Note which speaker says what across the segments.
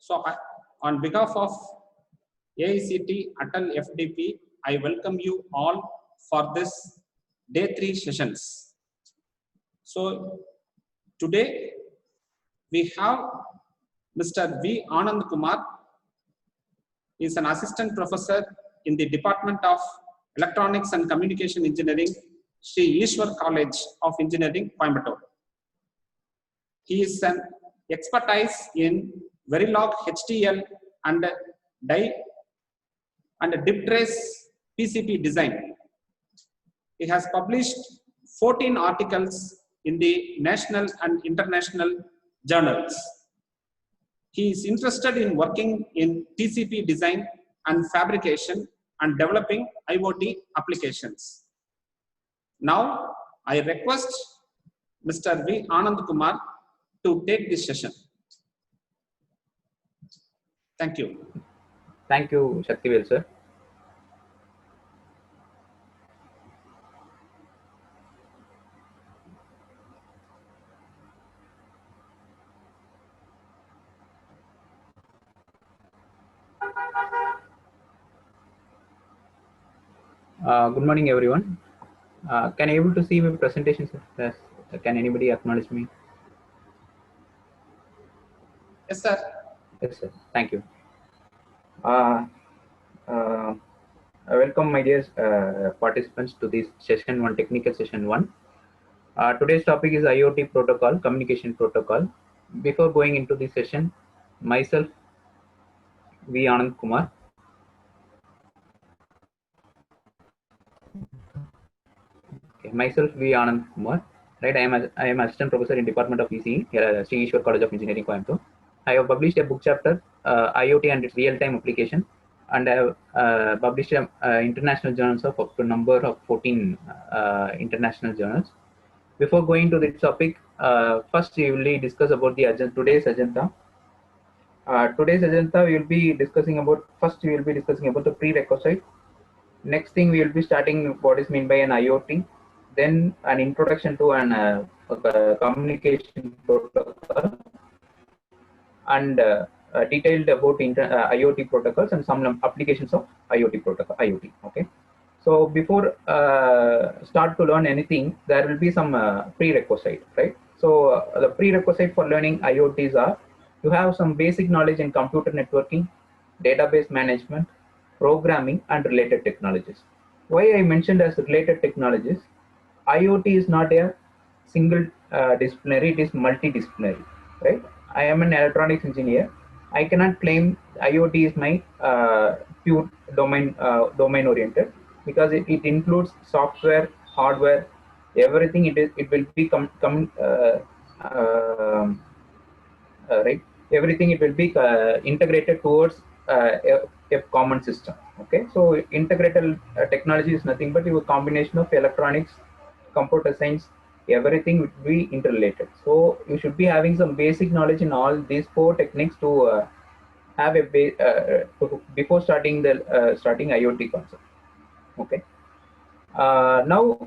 Speaker 1: So on behalf of AICT Atal FDP, I welcome you all for this day 3 sessions. So today we have Mr. V. Anand Kumar. He is an assistant professor in the Department of Electronics and Communication Engineering, Sri Ishwar College of Engineering, Coimbatore. He is an expertise in Verilog HTL and dip trace PCB design. He has published 14 articles in the national and international journals. He is interested in working in TCP design and fabrication and developing IoT applications. Now, I request Mr. V. Anand Kumar to take this session. Thank you.
Speaker 2: Thank you, Shaktivel sir. Good morning, everyone. Can I able to see my presentation, sir? Yes. Can anybody acknowledge me?
Speaker 1: Yes, sir.
Speaker 2: Yes, sir. Thank you. Welcome, my dear participants, to this session 1, technical session 1. Today's topic is IoT protocol, communication protocol. Before going into the session, myself, V. Anand Kumar. Okay, myself, V. Anand Kumar. Right, I am assistant professor in Department of ECE here at Sri Ishwar College of Engineering, Coimbatore. I have published a book chapter, IoT and its real-time application, and I have published international journals of up to number of 14 international journals. Before going to this topic, first we will discuss about the today's agenda. Today's agenda we will be discussing about, first we will be discussing about the prerequisite. Next thing we will be starting what is meant by an IoT, then an introduction to an communication protocol, and detailed about IoT protocols and some applications of IoT protocol, IoT. Okay. So before start to learn anything, there will be some prerequisite, right? So the prerequisite for learning IoTs are to have some basic knowledge in computer networking, database management, programming, and related technologies. Why I mentioned as related technologies, IoT is not a single disciplinary, it is multidisciplinary, right? I am an electronics engineer. I cannot claim IoT is my pure domain oriented, because it includes software, hardware, everything. It will be right. Everything it will be integrated towards a common system. Okay, so integrated technology is nothing but a combination of electronics, computer science, everything will be interrelated. So you should be having some basic knowledge in all these 4 techniques to have a before starting the starting IoT concept. Okay. Now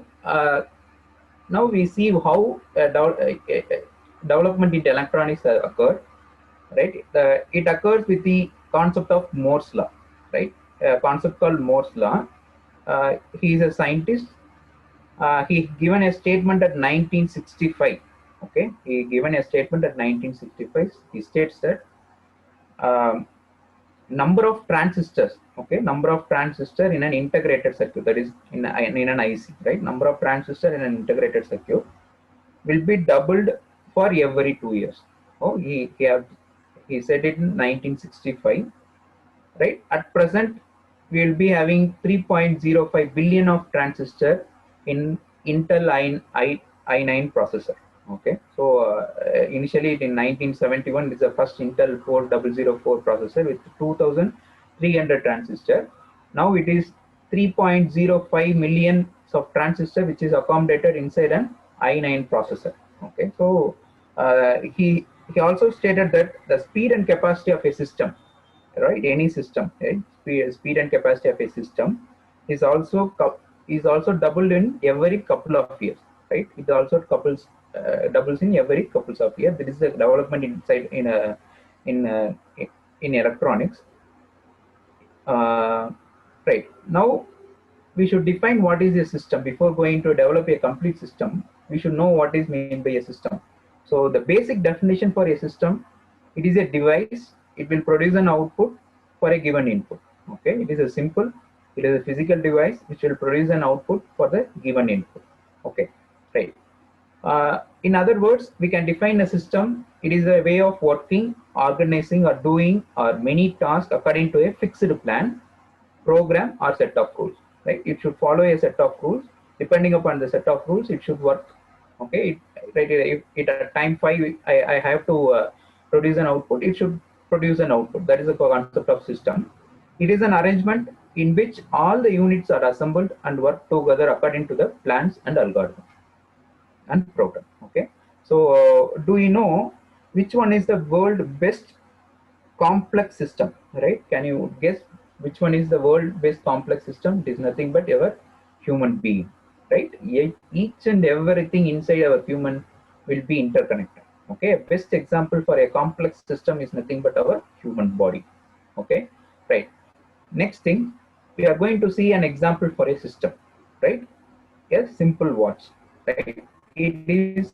Speaker 2: we see how development in electronics occurred. Right, it occurs with the concept of Moore's law. Right, a concept called Moore's law. He is a scientist. He given a statement at 1965. Okay, he given a statement at 1965. He states that number of transistors, okay, number of transistor in an integrated circuit, that is in an IC, right, number of transistor in an integrated circuit will be doubled for every 2 years. Oh, he said it in 1965, right? At present, we will be having 3.05 billion of transistor in Intel i9 processor. Okay, so initially in 1971, this is the first Intel 4004 processor with 2300 transistor. Now it is 3.05 million of transistor which is accommodated inside an i9 processor. Okay, so he also stated that the speed and capacity of a system, right, any system, right, speed and capacity of a system is also doubled in every couple of years, right? It also doubles in every couple of years. There is a development inside in in electronics. Right now, we should define what is a system before going to develop a complete system. We should know what is meant by a system. So the basic definition for a system, it is a device. It will produce an output for a given input. Okay, it is a simple. It is a physical device which will produce an output for the given input. Okay, right. In other words, we can define a system. It is a way of working, organizing, or doing or many tasks according to a fixed plan, program, or set of rules. Right? It should follow a set of rules. Depending upon the set of rules, it should work. Okay. If at time 5 I have to produce an output, it should produce an output. That is the concept of system. It is an arrangement in which all the units are assembled and work together according to the plans and algorithms and program. Okay, so do you know which one is the world best complex system? Right, can you guess which one is the world best complex system? It is nothing but our human being. Right, each and everything inside our human will be interconnected. Okay, best example for a complex system is nothing but our human body. Okay, right. Next thing, we are going to see an example for a system. Right, a simple watch. Right, it is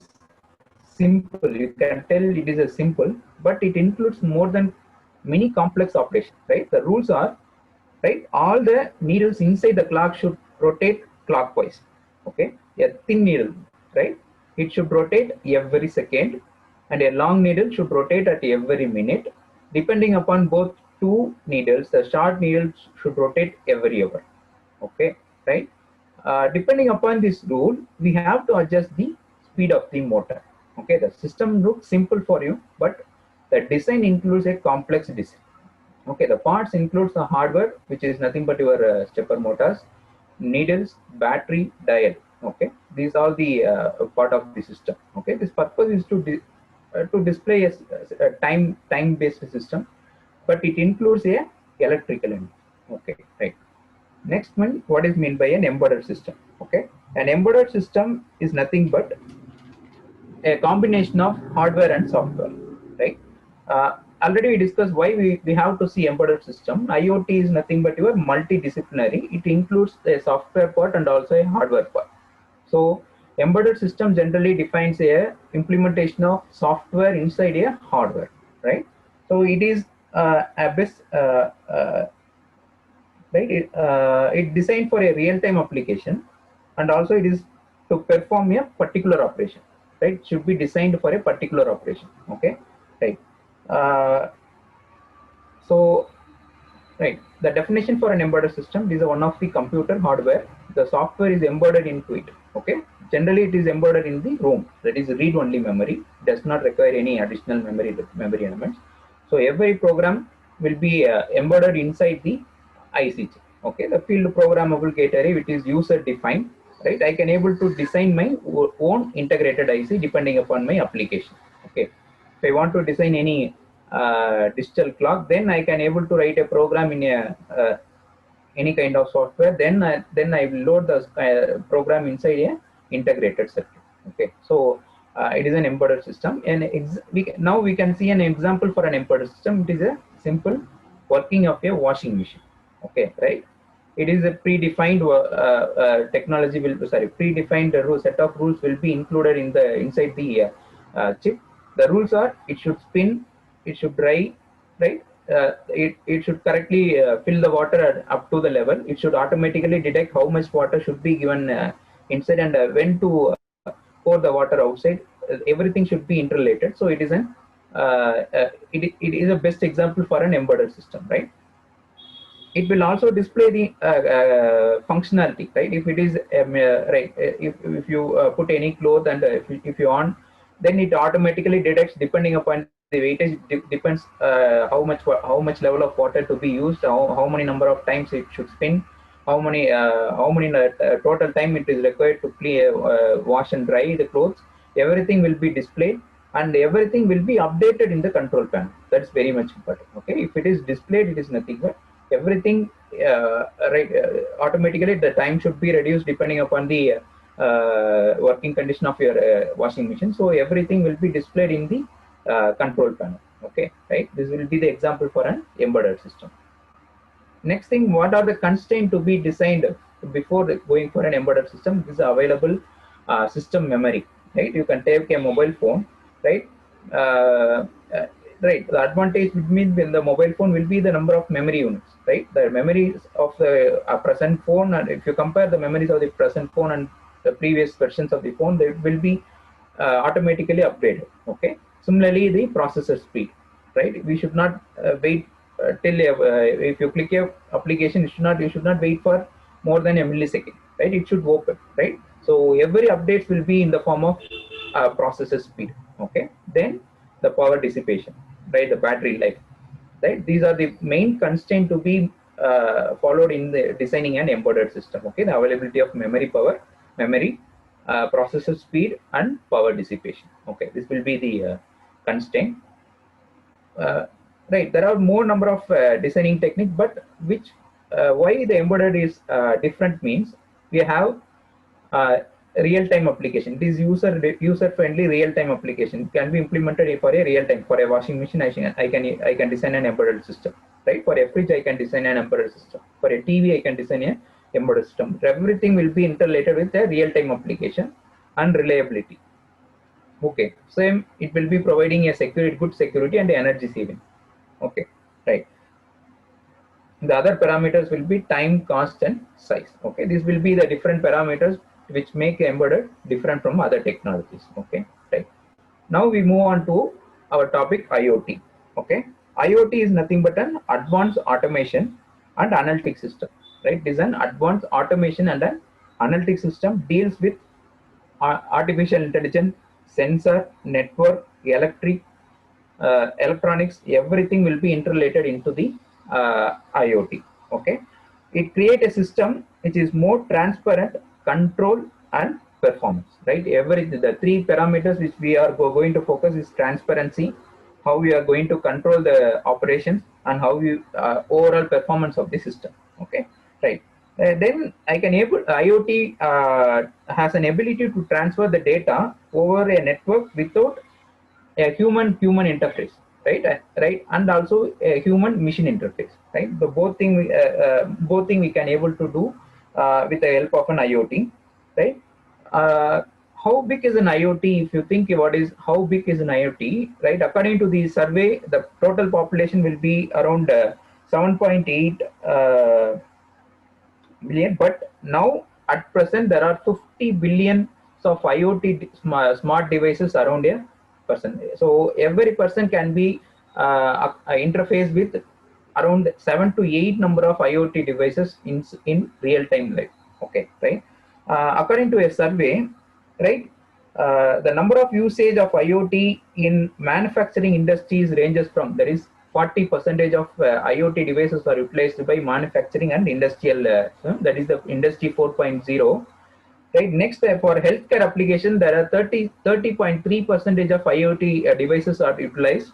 Speaker 2: simple. You can tell it is a simple, but it includes more than many complex operations. Right, the rules are, right, all the needles inside the clock should rotate clockwise. Okay, a thin needle, right, it should rotate every second, and a long needle should rotate at every minute. Depending upon both two needles, the short needle should rotate every hour. Okay, right. Depending upon this rule, we have to adjust the speed of the motor. Okay, the system looks simple for you, but the design includes a complex design. Okay, the parts includes the hardware, which is nothing but your stepper motors, needles, battery, dial. Okay, these are the part of the system. Okay, this purpose is to display a time based system, but it includes a electrical engine. Okay, right. Next one, what is meant by an embedded system? Okay, an embedded system is nothing but a combination of hardware and software, right? Already we discussed why we have to see embedded system. IoT is nothing but your multidisciplinary. It includes a software part and also a hardware part. So embedded system generally defines a implementation of software inside a hardware, right? So it is a best right. It designed for a real-time application, and also it is to perform a particular operation. Right, it should be designed for a particular operation. Okay, right. So right, the definition for an embedded system is one of the computer hardware. The software is embedded into it. Okay, generally it is embedded in the ROM, that is read-only memory, does not require any additional memory elements. So every program will be embedded inside the IC. Okay, the field programmable gate array, which is user defined. Right, I can able to design my own integrated IC depending upon my application. Okay, if I want to design any digital clock, then I can able to write a program in a any kind of software. Then I will load the program inside a integrated circuit. Okay, so it is an embedded system, and now we can see an example for an embedded system. It is a simple working of a washing machine. Okay, right. It is a predefined technology predefined set of rules will be included in the inside the chip. The rules are: it should spin, it should dry, right? It should correctly fill the water up to the level. It should automatically detect how much water should be given inside, and when to pour the water outside. Everything should be interrelated. So it is it is a best example for an embedded system, right? It will also display the functionality, right? If it is right, if you put any cloth and if you on, then it automatically detects depending upon the weightage. Depends how much level of water to be used, how many number of times it should spin, how many total time it is required to wash and dry the clothes. Everything will be displayed, and everything will be updated in the control panel. That's very much important. Okay, if it is displayed, it is nothing but everything right. Automatically the time should be reduced depending upon the working condition of your washing machine. So everything will be displayed in the control panel. Okay, right? This will be the example for an embedded system. Next thing, what are the constraints to be designed before going for an embedded system? This is available system memory, right? You can take a mobile phone, right? Uh, uh, right. The advantage would mean when the mobile phone will be the number of memory units, right? The memories of the present phone, and if you compare the memories of the present phone and the previous versions of the phone, they will be automatically updated. Okay. Similarly, the processor speed, right? We should not wait till if you click a application, you should not wait for more than a millisecond, right? It should open, right? So every updates will be in the form of processor speed. Okay. Then the power dissipation, right? The battery life, right? These are the main constraint to be followed in the designing an embedded system. Okay. The availability of memory, processor speed, and power dissipation. Okay. This will be the constraint. uh, right, there are more number of designing technique, but which why the embedded is different means we have uh, real-time application. It is user-friendly real-time application. It can be implemented for a real-time. For a washing machine, I can design an embedded system. Right. For a fridge, I can design an embedded system. For a TV, I can design a embedded system. Everything will be interrelated with a real-time application and reliability. Okay. Same, it will be providing a good security and energy saving. Okay. Right. The other parameters will be time, cost, and size. Okay, these will be the different parameters which make embedded different from other technologies. Okay, right. Now we move on to our topic IoT. Okay, IoT is nothing but an advanced automation and analytic system. Right, it is an advanced automation and an analytic system deals with artificial intelligence, sensor, network, electronics, everything will be interrelated into the IoT. Okay, it create a system which is more transparent, control, and performance. Right, the three parameters which we are going to focus is transparency, how we are going to control the operations, and how we overall performance of the system. Okay, right. Then I can able IoT has an ability to transfer the data over a network without a human interface, right? Right, and also a human machine interface, right? The both thing we can able to do with the help of an IoT, right? uh, how big is an IoT? If you think what is how big is an IoT, right? According to the survey, the total population will be around 7.8 billion, but now at present there are 50 billion of IoT smart devices around a person. So every person can be interface with around 7 to 8 number of IoT devices in real time life. Okay, right? According to a survey, right? The number of usage of IoT in manufacturing industries ranges from, there is 40% of IoT devices are replaced by manufacturing and industrial, that is the industry 4.0. Right. Next, for healthcare application, there are 30.3% of IoT devices are utilized.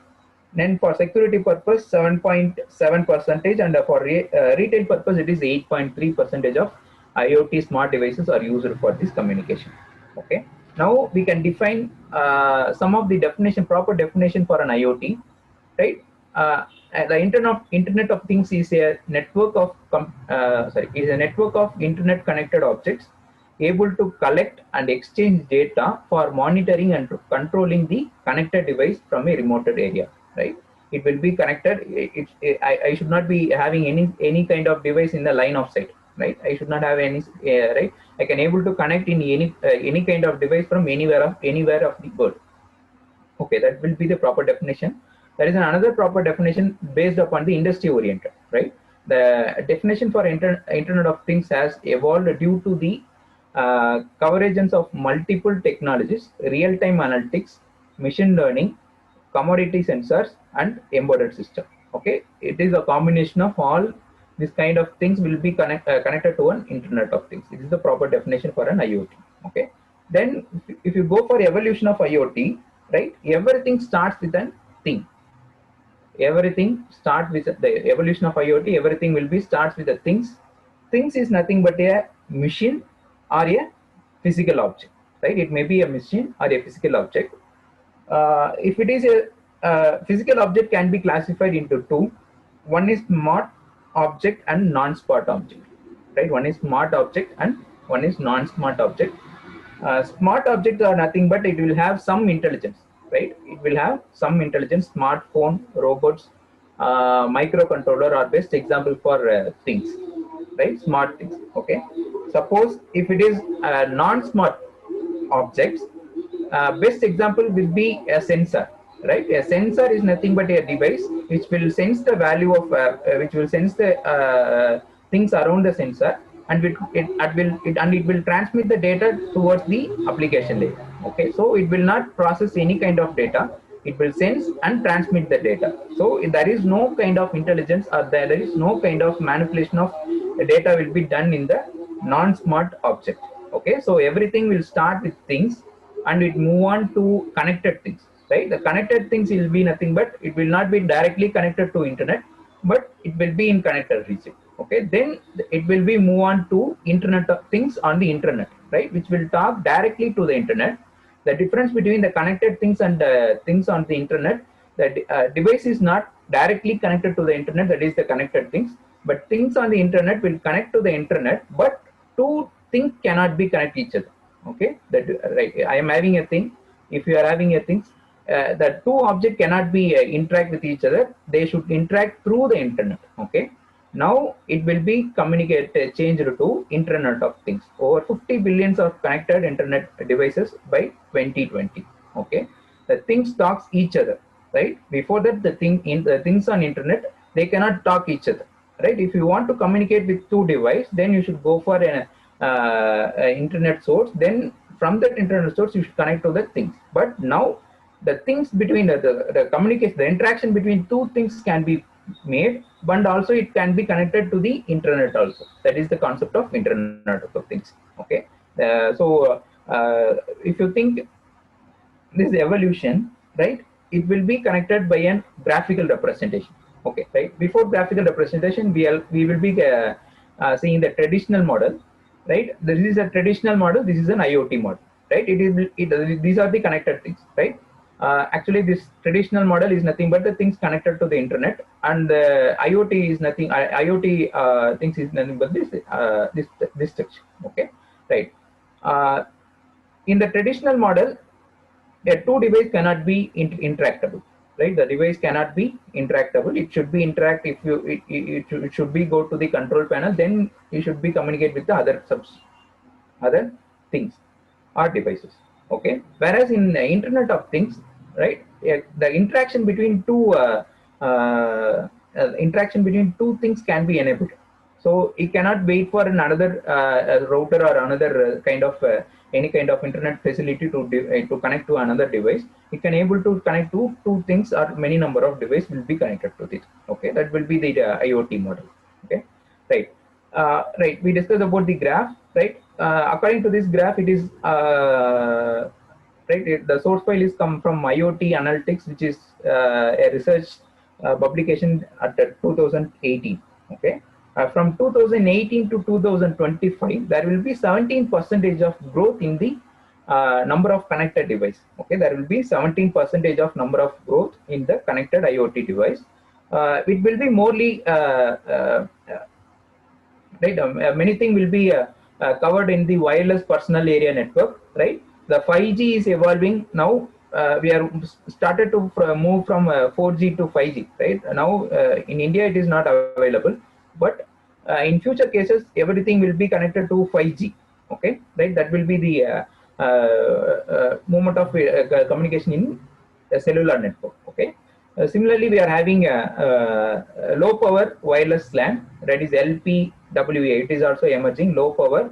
Speaker 2: Then for security purpose, 7.7%, and for retail purpose, it is 8.3% of IoT smart devices are used for this communication. Okay. Now we can define some of the proper definition for an IoT. Right. The Internet of Things is a network of internet connected objects able to collect and exchange data for monitoring and controlling the connected device from a remote area. Right, it will be connected. I should not be having any kind of device in the line of sight. Right, I should not have any right. I can able to connect in any kind of device from anywhere of the world. Okay, that will be the proper definition. There is another proper definition based upon the industry oriented. Right, the definition for Internet of Things has evolved due to the convergence of multiple technologies, real-time analytics, machine learning, commodity sensors, and embedded system. Okay, it is a combination of all these kind of things will be connected to an Internet of Things. This is the proper definition for an IoT. Okay, then if you go for evolution of IoT, right, everything starts with a thing. Everything starts with the evolution of IoT. Everything will be starts with the things. Things is nothing but a machine or a physical object. Right, it may be a machine or a physical object. If it is physical object can be classified into two. One is smart object and non-smart object, right? One is smart object and one is non-smart object. Smart objects are nothing but it will have some intelligence, right? It will have some intelligence. Smartphone, robots, microcontroller are best example for things, right? Smart things. Okay. Suppose if it is non-smart objects, best example will be a sensor, right? A sensor is nothing but a device which will sense the value of which will sense the things around the sensor, and it will transmit the data towards the application layer. Okay, so it will not process any kind of data. It will sense and transmit the data. So there is no kind of intelligence, or there is no kind of manipulation of the data will be done in the non-smart object. Okay, so everything will start with things and it move on to connected things, right? The connected things will be nothing but it will not be directly connected to internet, but it will be in connected region. Okay, then it will be move on to internet of things on the internet, right? Which will talk directly to the internet. The difference between the connected things and things on the internet, that device is not directly connected to the internet, that is the connected things, but things on the internet will connect to the internet, but two things cannot be connect each other. Okay, that right? I am having a thing. If you are having a thing, the two objects cannot be interact with each other. They should interact through the internet. Okay, now it will be communicated, changed to Internet of Things. Over 50 billions of connected internet devices by 2020. Okay, the things talks each other, right? Before that, the things on internet, they cannot talk each other, right? If you want to communicate with two devices, then you should go for an internet source. Then from that internet source, you should connect to the things. But now the things between the communication, the interaction between two things can be made, but also it can be connected to the internet also. That is the concept of Internet of Things. Okay, if you think this evolution, right, it will be connected by an graphical representation. Okay, right? Before graphical representation, we will be seeing the traditional model, right? This is a traditional model. This is an IoT model, right? These are the connected things, right? Actually, this traditional model is nothing but the things connected to the internet, and the IoT is nothing. IoT things is nothing but this structure. Okay, right? In the traditional model, a two device cannot be interactable, right? The device cannot be interactable. It should be interact if you it should be go to the control panel, then you should be communicate with the other things or devices. Okay, whereas in the Internet of Things, right, the interaction between two things can be enabled. So it cannot wait for another router or another kind of any kind of internet facility to connect to another device. It can able to connect to two things or many number of devices will be connected to this. Okay, that will be the IoT model. Okay, right. Right. We discussed about the graph. Right. According to this graph, it is right. The source file is come from IoT Analytics, which is a research publication at 2018. Okay. From 2018 to 2025, there will be 17% of growth in the number of connected device. Okay, there will be 17% of number of growth in the connected IoT device. It will be morely right. Many things will be covered in the wireless personal area network. Right, the 5G is evolving now. We are started to move from 4G to 5G. Right now, in India, it is not available. But in future cases, everything will be connected to 5G. Okay, right? That will be the movement of communication in a cellular network. Okay. Similarly, we are having a low power wireless LAN, that is LPWA. It is also emerging low power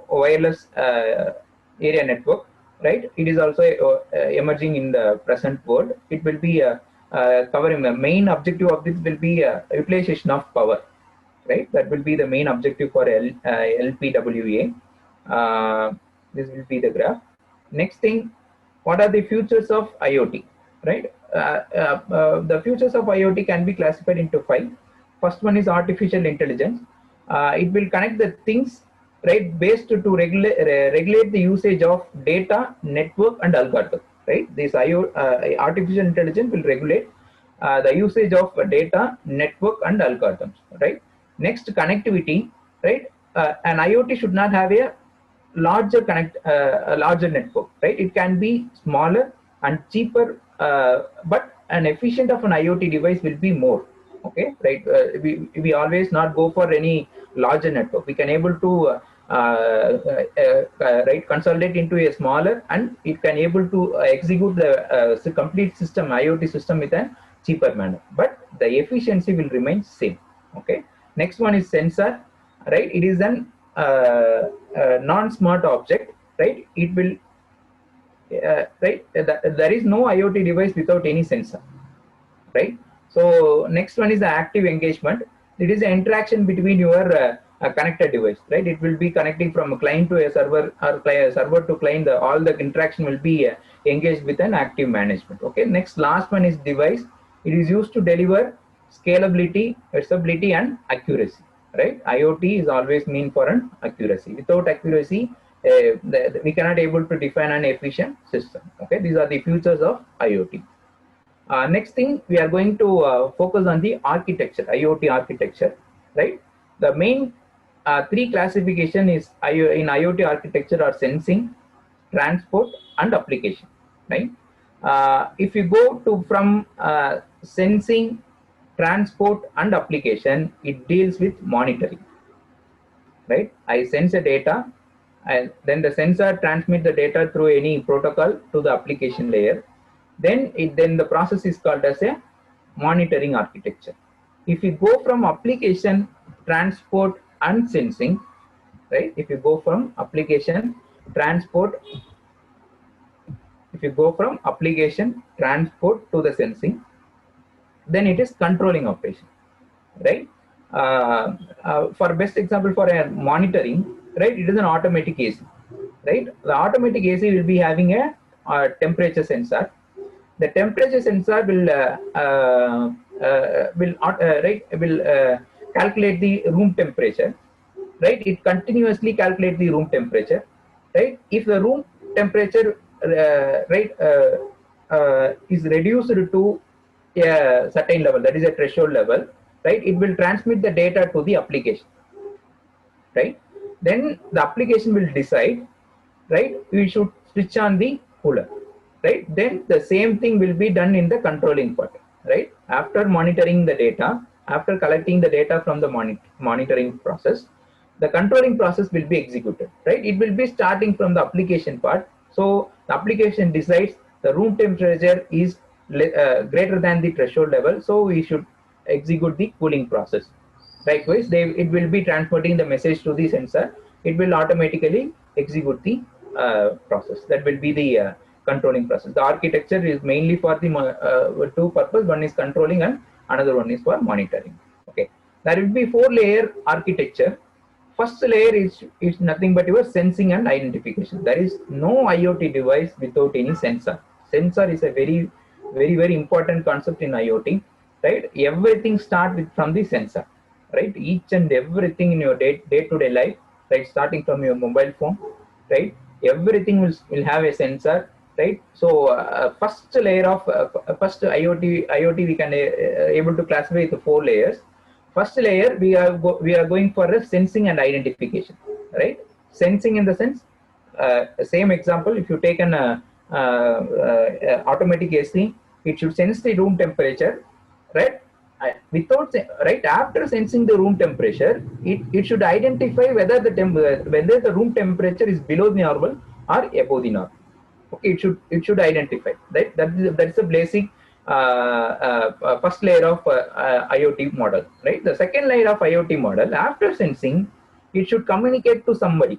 Speaker 2: wireless area network. Right? It is also emerging in the present world. It will be covering the main objective of this will be utilization of power. Right, that will be the main objective for LPWA. This will be the graph. Next thing, what are the futures of IoT? Right, the futures of IoT can be classified into 5. First one is artificial intelligence. It will connect the things, right, based to regulate the usage of data, network, and algorithm. right? This artificial intelligence will regulate the usage of data, network, and algorithms, right? Next, connectivity, right? An IoT should not have a larger network, right? It can be smaller and cheaper, but an efficient of an IoT device will be more. Okay, right? We always not go for any larger network. We can able to right, consolidate into a smaller, and it can able to execute the complete system, IoT system, with a cheaper manner, but the efficiency will remain same. Okay, next one is sensor, right? It is an non-smart object, right? It will right, there is no IoT device without any sensor, right? So next one is the active engagement. It is an interaction between your connected device, right? It will be connecting from a client to a server, or server to client. All the interaction will be engaged with an active management. Okay, next, last one is device. It is used to deliver scalability, versatility, and accuracy, right? IoT is always mean for an accuracy. Without accuracy, we cannot able to define an efficient system. Okay, these are the features of IoT. Next thing, we are going to focus on the architecture, IoT architecture, right? The main three classification is in IoT architecture are sensing, transport, and application, right? If you go to from sensing, transport, and application, it deals with monitoring, right? I sense a data, and then the sensor transmit the data through any protocol to the application layer. Then the process is called as a monitoring architecture. If you go from application, transport, and sensing, right? If you go from application, transport, if you go from application, transport to the sensing, then it is controlling operation, right? For best example for a monitoring, right? It is an automatic AC, right? The automatic AC will be having a temperature sensor. The temperature sensor will calculate the room temperature, right? It continuously calculate the room temperature, right? If the room temperature is reduced to a certain level, that is a threshold level, right? It will transmit the data to the application, right? Then the application will decide, right? We should switch on the cooler, right? Then the same thing will be done in the controlling part, right? After monitoring the data, after collecting the data from the monitoring process, the controlling process will be executed, right? It will be starting from the application part. So the application decides the room temperature is greater than the threshold level, so we should execute the cooling process. Likewise, it will be transmitting the message to the sensor. It will automatically execute the process. That will be the controlling process. The architecture is mainly for the two purpose. One is controlling and another one is for monitoring. Okay, there will be 4-layer architecture. First layer is nothing but your sensing and identification. There is no IoT device without any sensor. Sensor is a very, very, very important concept in IoT, right? Everything starts from the sensor, right? Each and everything in your day-to-day life, right? Starting from your mobile phone, right? Everything will have a sensor, right? So first layer of first IoT we can able to classify the 4 layers. First layer, we are going for a sensing and identification, right? Sensing in the sense, same example, if you take an automatic AC, it should sense the room temperature, right? Right after sensing the room temperature, it should identify whether the room temperature is below the normal or above the normal. Okay, it should identify, right? That's the basic first layer of IoT model, right? The second layer of IoT model, after sensing, it should communicate to somebody.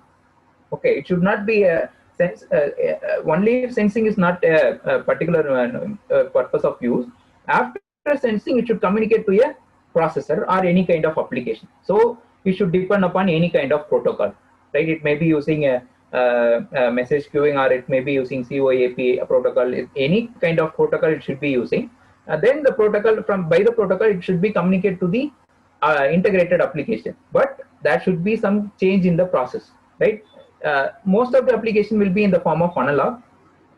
Speaker 2: Okay, it should not be a sense. Only sensing is not a particular purpose of use. After sensing, it should communicate to a processor or any kind of application. So it should depend upon any kind of protocol, right? It may be using a message queuing, or it may be using COAP protocol. Any kind of protocol it should be using. Then the protocol by the protocol it should be communicated to the integrated application. But there should be some change in the process, right? Most of the application will be in the form of analog,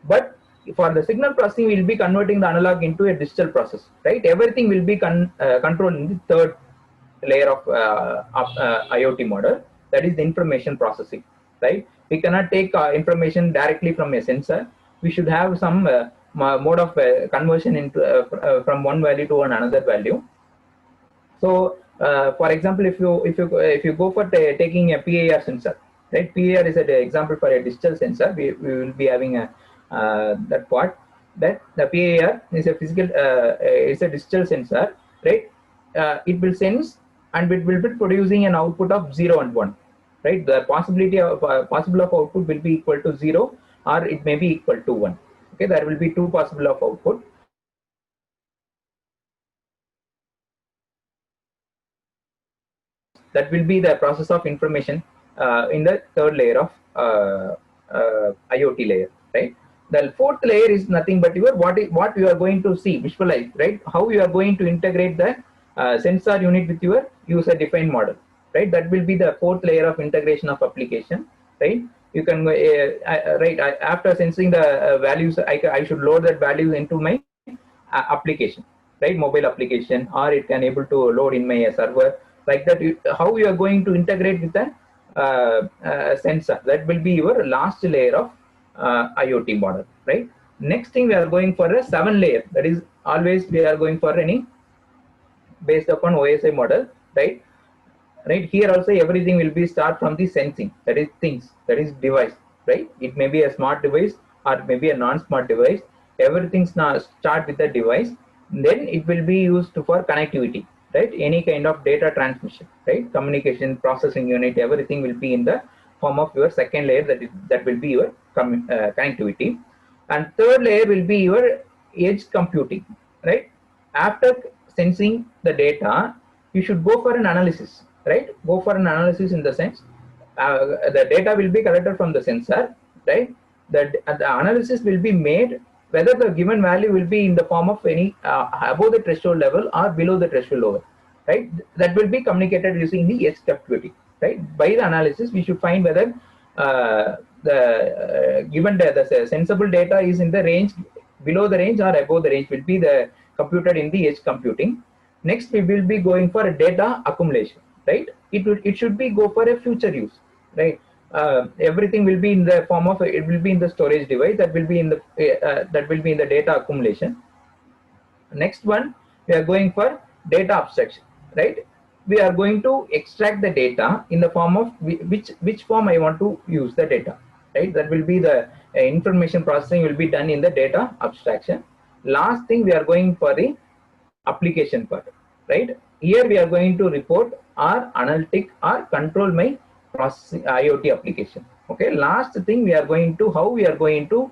Speaker 2: but for the signal processing, we will be converting the analog into a digital process, right? Everything will be controlled in the third layer of IoT model, that is the information processing, right? We cannot take information directly from a sensor. We should have some mode of conversion into from one value to another value. So, for example, if you go for taking a PIR sensor, right? PIR is an example for a digital sensor. We will be having a that part, that the PIR is a physical it's a digital sensor, right? It will sense and it will be producing an output of 0 and 1, right? The possibility of possible of output will be equal to 0 or it may be equal to 1. Okay, there will be two possible of output. That will be the process of information in the third layer of IoT layer, right? The fourth layer is nothing but your what you are going to see, visualize, right? How you are going to integrate the sensor unit with your user defined model, right? That will be the fourth layer of integration of application, right? You can right after sensing the values, I should load that values into my application, right? Mobile application, or it can able to load in my server, like that. How you are going to integrate with the sensor, that will be your last layer of IoT model, right? Next thing, we are going for a 7 layer, that is always we are going for any based upon OSI model, right? Right here also everything will be start from the sensing, that is things, that is device, right? It may be a smart device or maybe a non-smart device. Everything start with the device, then it will be used for connectivity, right? Any kind of data transmission, right? Communication, processing unit, everything will be in the form of your second layer, that will be your connectivity. And third layer will be your edge computing, right? After sensing the data, you should go for an analysis, right? Go for an analysis in the sense the data will be collected from the sensor, right? The analysis will be made whether the given value will be in the form of any above the threshold level or below the threshold level, right? That will be communicated using the edge computing, right? By the analysis, we should find whether the given the sensible data is in the range, below the range or above the range, will be the computed in the edge computing. Next, we will be going for a data accumulation, right? It should be go for a future use, right? Everything will be in the form of it will be in the storage device, that will be in the data accumulation. Next one, we are going for data abstraction, right? We are going to extract the data in the form of which form I want to use the data, right? That will be the information processing will be done in the data abstraction. Last thing, we are going for the application part, right? Here we are going to report or analytic or control my processing IoT application. Okay, last thing, we are going to how we are going to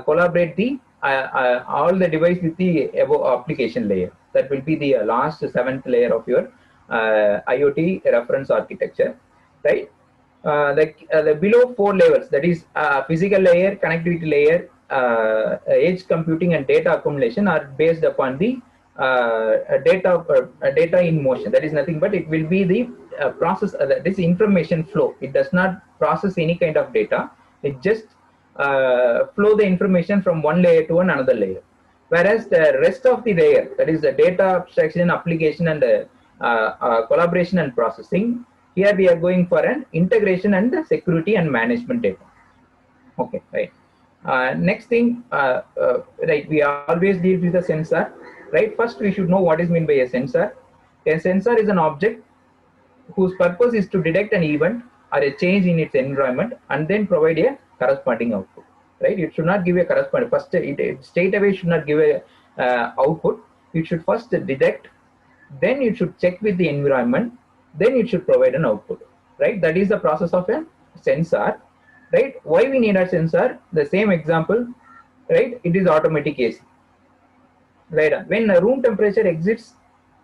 Speaker 2: collaborate the all the device with the application layer. That will be the last 7th layer of your IoT reference architecture, right? The below 4 levels, that is physical layer, connectivity layer, edge computing, and data accumulation, are based upon the data in motion. That is nothing but it will be the process, this information flow. It does not process any kind of data. It just flow the information from one layer to another layer. Whereas the rest of the layer, that is the data abstraction, application, and collaboration and processing, here we are going for an integration and the security and management data. Okay, right. Next thing, right, we always deal with the sensor, right? First, we should know what is meant by a sensor. A sensor is an object whose purpose is to detect an event or a change in its environment and then provide a corresponding output, right? It should not give a corresponding, first it straight away should not give a output. It should first detect, then it should check with the environment, then it should provide an output, right? That is the process of a sensor, right? Why we need a sensor? The same example, right? It is automatic AC, right? When the room temperature exceeds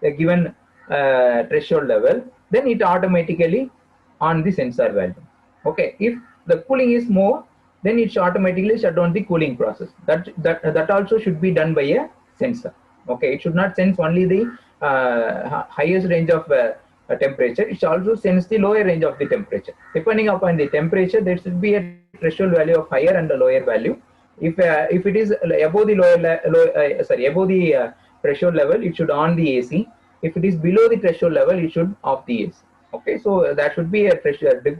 Speaker 2: a given threshold level, then it automatically on the sensor value. Okay, if the cooling is more, then it should automatically shut down the cooling process. That also should be done by a sensor. Okay, it should not sense only the highest range of temperature. It should also sense the lower range of the temperature. Depending upon the temperature, there should be a threshold value of higher and a lower value. If it is above the above the threshold level, it should on the AC. If it is below the threshold level, it should off the AC. Okay, so that should be a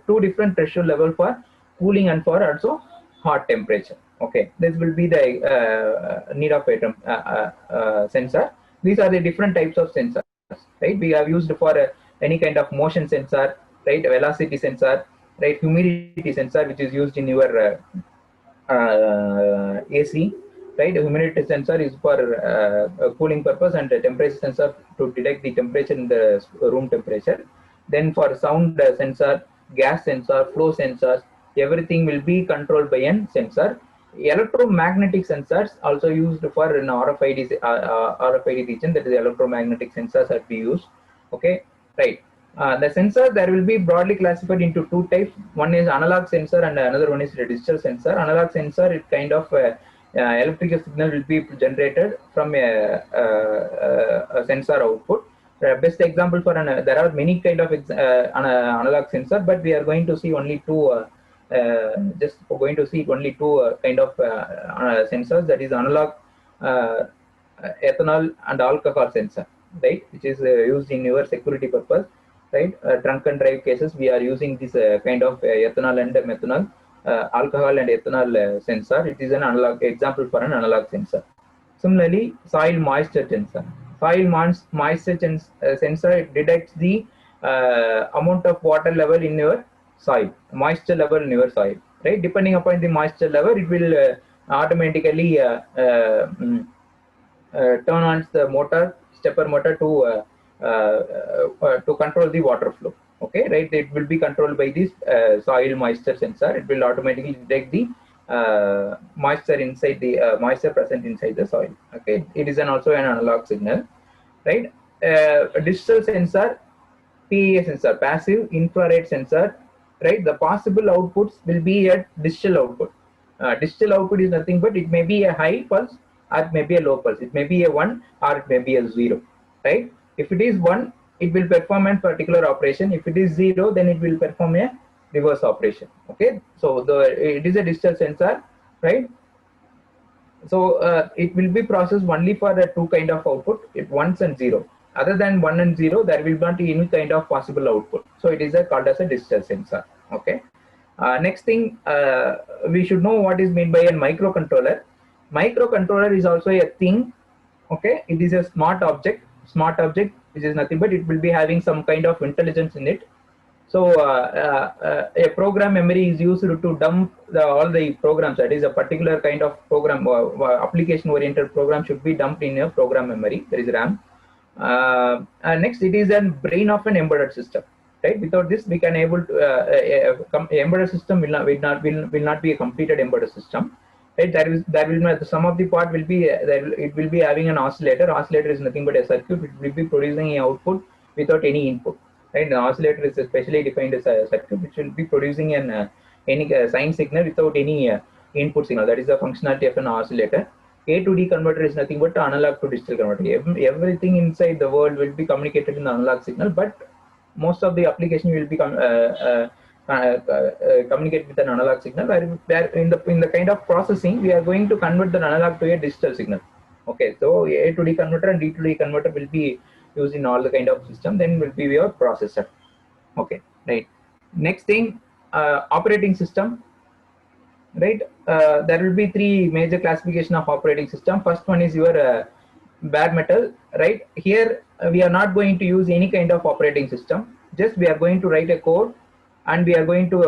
Speaker 2: two different threshold level for cooling and for also hot temperature. Okay, this will be the need of a sensor. These are the different types of sensors, right? We have used for any kind of motion sensor, right? Velocity sensor, right? Humidity sensor, which is used in your AC, right? Humidity sensor is for cooling purpose, and the temperature sensor to detect the temperature in the room temperature. Then for sound sensor, gas sensor, flow sensors, everything will be controlled by a sensor. Electromagnetic sensors also used for an RFID region, that is electromagnetic sensors are to be used. Okay, right. The sensor, there will be broadly classified into two types. One is analog sensor and another one is a digital sensor. Analog sensor, it kind of electrical signal will be generated from a sensor output. Best example for there are many kind of analog sensor, but we are going to see only two. Just going to see only two kind of sensors, that is analog ethanol and alcohol sensor, right, which is used in your security purpose, right? Drunk and drive cases, we are using this kind of ethanol and methanol, alcohol and ethanol sensor. It is an analog example for an analog sensor. Similarly, soil moisture sensor. Soil moisture sensor, it detects the amount of water level in your soil, moisture level in your soil, right? Depending upon the moisture level, it will automatically turn on the motor, stepper motor to control the water flow. Okay, right? It will be controlled by this soil moisture sensor. It will automatically detect the moisture inside the moisture present inside the soil. Okay, it is also an analog signal, right? Digital sensor, PIA sensor, passive infrared sensor, right? The possible outputs will be a digital output. Digital output is nothing but it may be a high pulse or it may be a low pulse. It may be a 1 or it may be a 0, right? If it is 1, it will perform a particular operation. If it is 0, then it will perform a reverse operation. Okay, so it is a digital sensor, right? So it will be processed only for the two kind of output, it 1s and 0. Other than 1 and 0, there will not be any kind of possible output. So it is called as a digital sensor. Okay. Next thing, we should know what is meant by a microcontroller. Microcontroller is also a thing. Okay, it is a smart object, which is nothing but it will be having some kind of intelligence in it. So a program memory is used to dump all the programs. That is a particular kind of program, application oriented program should be dumped in a program memory. There is RAM. Next, it is a brain of an embedded system. Right? Without this, we can able to embedded system will not be a completed embedded system. Right? There will some of the part will be it will be having an oscillator. Oscillator is nothing but a circuit. It will be producing an output without any input. Right? The oscillator is a specially defined as a circuit which will be producing an any sine signal without any input signal. That is the functionality of an oscillator. A to D converter is nothing but analog to digital converter. Everything inside the world will be communicated in the analog signal, but most of the application will be communicate with an analog signal. Where in the kind of processing, we are going to convert the analog to a digital signal. Okay, so A to D converter and D to D converter will be used in all the kind of system. Then will be your processor. Okay, right. Next thing, operating system. Right, there will be three major classification of operating system. First one is your bare metal. Right, here we are not going to use any kind of operating system. Just we are going to write a code, and we are going to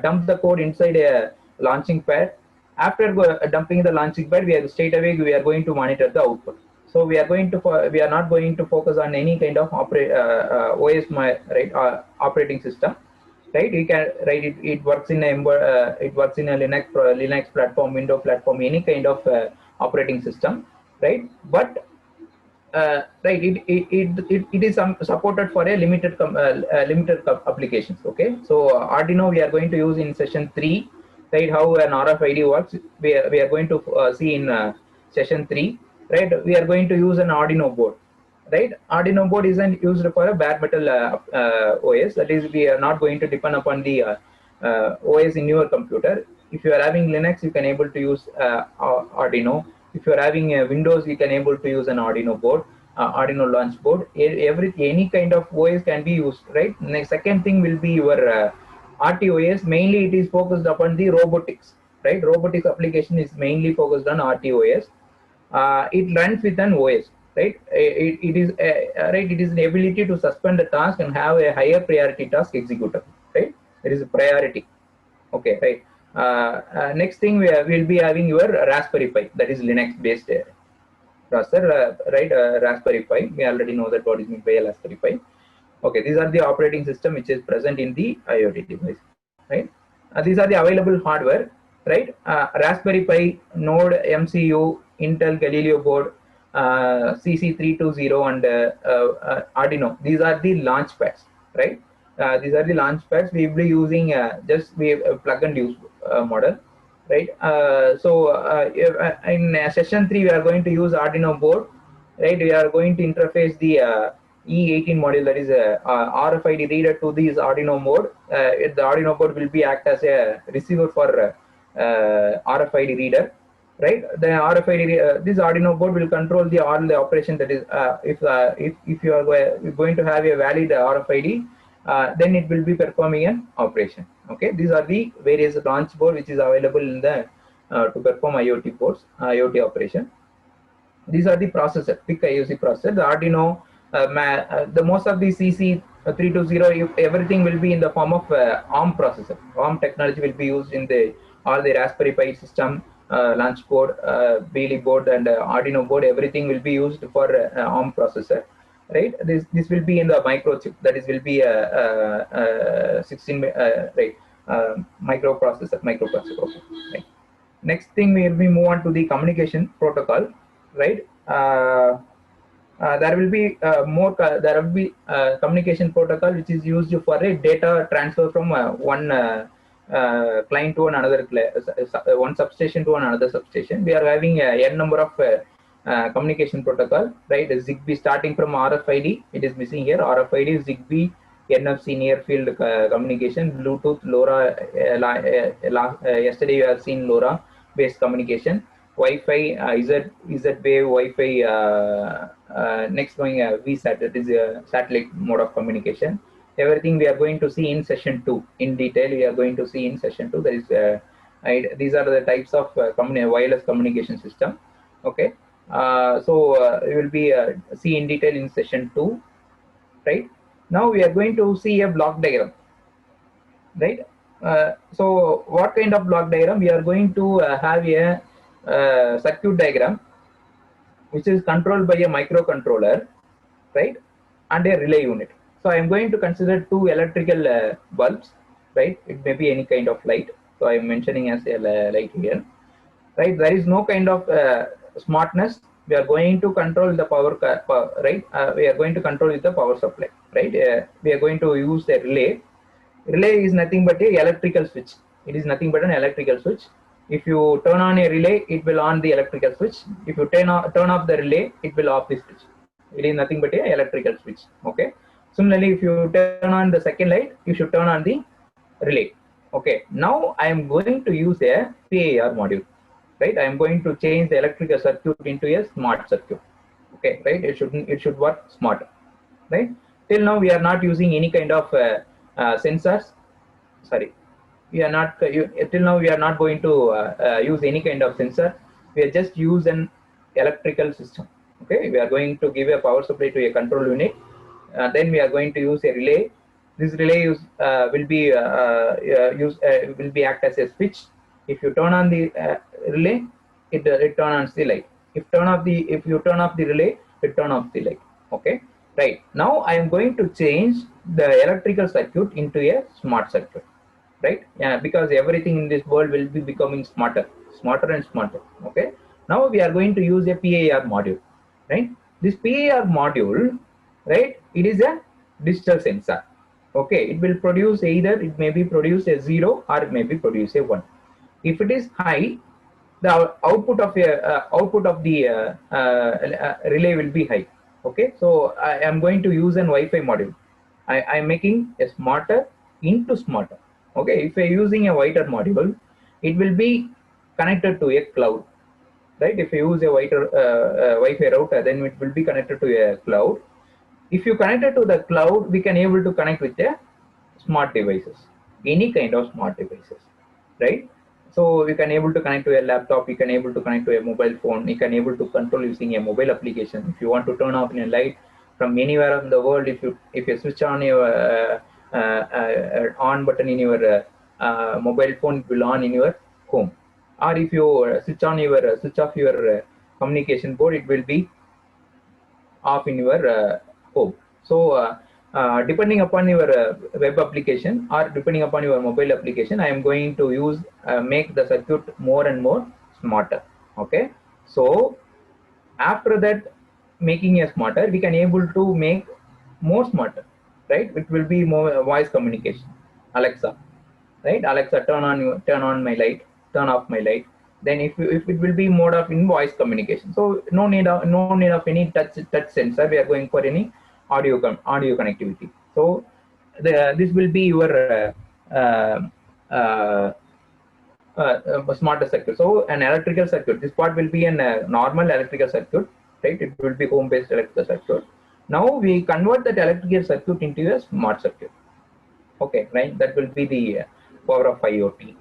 Speaker 2: dump the code inside a launching pad. After dumping the launching pad, we are straight away we are going to monitor the output. So we are not going to focus on any kind of OS operating system. Right, you can it works in a Linux platform, Windows platform, any kind of operating system, right? But right, it is supported for a limited applications. Okay, so Arduino we are going to use in session 3, right? How an RFID works, we are going to see in session 3, right? We are going to use an Arduino board. Right, Arduino board isn't used for a bare metal OS. That is, we are not going to depend upon the OS in your computer. If you are having Linux, you can able to use Arduino. If you are having Windows, you can able to use an Arduino board, Arduino launch board. Any kind of OS can be used, right? Next, second thing will be your RTOS. Mainly, it is focused upon the robotics, right? Robotics application is mainly focused on RTOS. It runs with an OS, right? It is right. It is an ability to suspend the task and have a higher priority task executed, right? There is a priority. Okay, right. Next thing will be having your Raspberry Pi, that is Linux based processor, right? Raspberry Pi. We already know that what is meant by a Raspberry Pi. Okay, these are the operating system which is present in the IoT device, right? These are the available hardware, right? Raspberry Pi, Node MCU, Intel Galileo board, CC320, and Arduino. These are the launch pads, right? These are the launch pads. We will be using just we plug and use model, right? In session 3, we are going to use Arduino board, right? We are going to interface the E18 module, that is a RFID reader, to this Arduino board. The Arduino board will be act as a receiver for RFID reader, right? The RFID this Arduino board will control all the operation. That is, if you are going to have a valid RFID, then it will be performing an operation. Okay, these are the various launch board which is available in the to perform IoT boards, IoT operation. These are the processor, PIC IOC processor. The Arduino, the most of the CC320, everything will be in the form of ARM processor. ARM technology will be used in all the Raspberry Pi system, launch board, Beely board, and Arduino board. Everything will be used for ARM processor, right? This will be in the microchip. That is will be a 16 right microprocessor. Okay, right. Next thing we move on to the communication protocol, right? There will be communication protocol which is used for a data transfer from one client to another, one substation to another substation. We are having n number of communication protocol, right? Zigbee, starting from RFID, it is missing here. RFID, Zigbee, NFC, near field communication, Bluetooth, LoRa. Yesterday you have seen LoRa based communication. Wi-Fi, Z-Wave, Wi-Fi, next going VSAT, that is a satellite mode of communication. Everything we are going to see in session 2 in detail. We are going to see in session 2. That is, these are the types of wireless communication system. Okay, we will be see in detail in session 2, right? Now we are going to see a block diagram, right? So what kind of block diagram? We are going to have a circuit diagram which is controlled by a microcontroller, right, and a relay unit. So I am going to consider two electrical bulbs, right? It may be any kind of light. So I am mentioning as a light here, right? There is no kind of smartness. We are going to control the power, right? We are going to control with the power supply, right? We are going to use a relay. Relay is nothing but a electrical switch. It is nothing but an electrical switch. If you turn on a relay, it will on the electrical switch. If you turn off the relay, it will off the switch. It is nothing but a electrical switch. Okay. Similarly, if you turn on the second light, you should turn on the relay. Okay. Now I am going to use a PIR module, right? I am going to change the electrical circuit into a smart circuit. Okay, right? It should work smart, right? Till now we are not using any kind of sensors. Sorry, we are not till now we are not going to use any kind of sensor. We are just use an electrical system. Okay, we are going to give a power supply to a control unit. Then we are going to use a relay. This relay will be act as a switch. If you turn on the relay, it turn on the light. If you turn off the relay, it turn off the light. Okay, right. Now I am going to change the electrical circuit into a smart circuit, right? Yeah, because everything in this world will be becoming smarter and smarter. Okay. Now we are going to use a PIR module, right? This PIR module, right? It is a digital sensor. Okay, it will produce either it may be produce a 0 or it may be produce a 1. If it is high, the output of the relay will be high. Okay, so I am going to use an Wi-Fi module. I am making a smarter into smarter. Okay, if I am using a wider module, it will be connected to a cloud, right? If you use a Wi-Fi router, then it will be connected to a cloud. If you connect it to the cloud, we can able to connect with a smart devices, any kind of smart devices, right? So you can able to connect to a laptop, you can able to connect to a mobile phone, you can able to control using a mobile application. If you want to turn off a light from anywhere in the world, if you switch on your on button in your mobile phone, it will on in your home. Or if you switch off your communication board, it will be off in your home. So depending upon your web application or depending upon your mobile application, I am going to use make the circuit more and more smarter. Okay, so after that, making a smarter, we can able to make more smarter, right? It will be more voice communication. Alexa, right? Alexa, turn on my light, turn off my light. Then if it will be mode of in voice communication, so no need of any touch sensor. We are going for any audio connectivity. So this will be your uh, smarter circuit. So an electrical circuit. This part will be a normal electrical circuit, right? It will be home-based electrical circuit. Now we convert that electrical circuit into a smart circuit. Okay, right? That will be the power of IoT.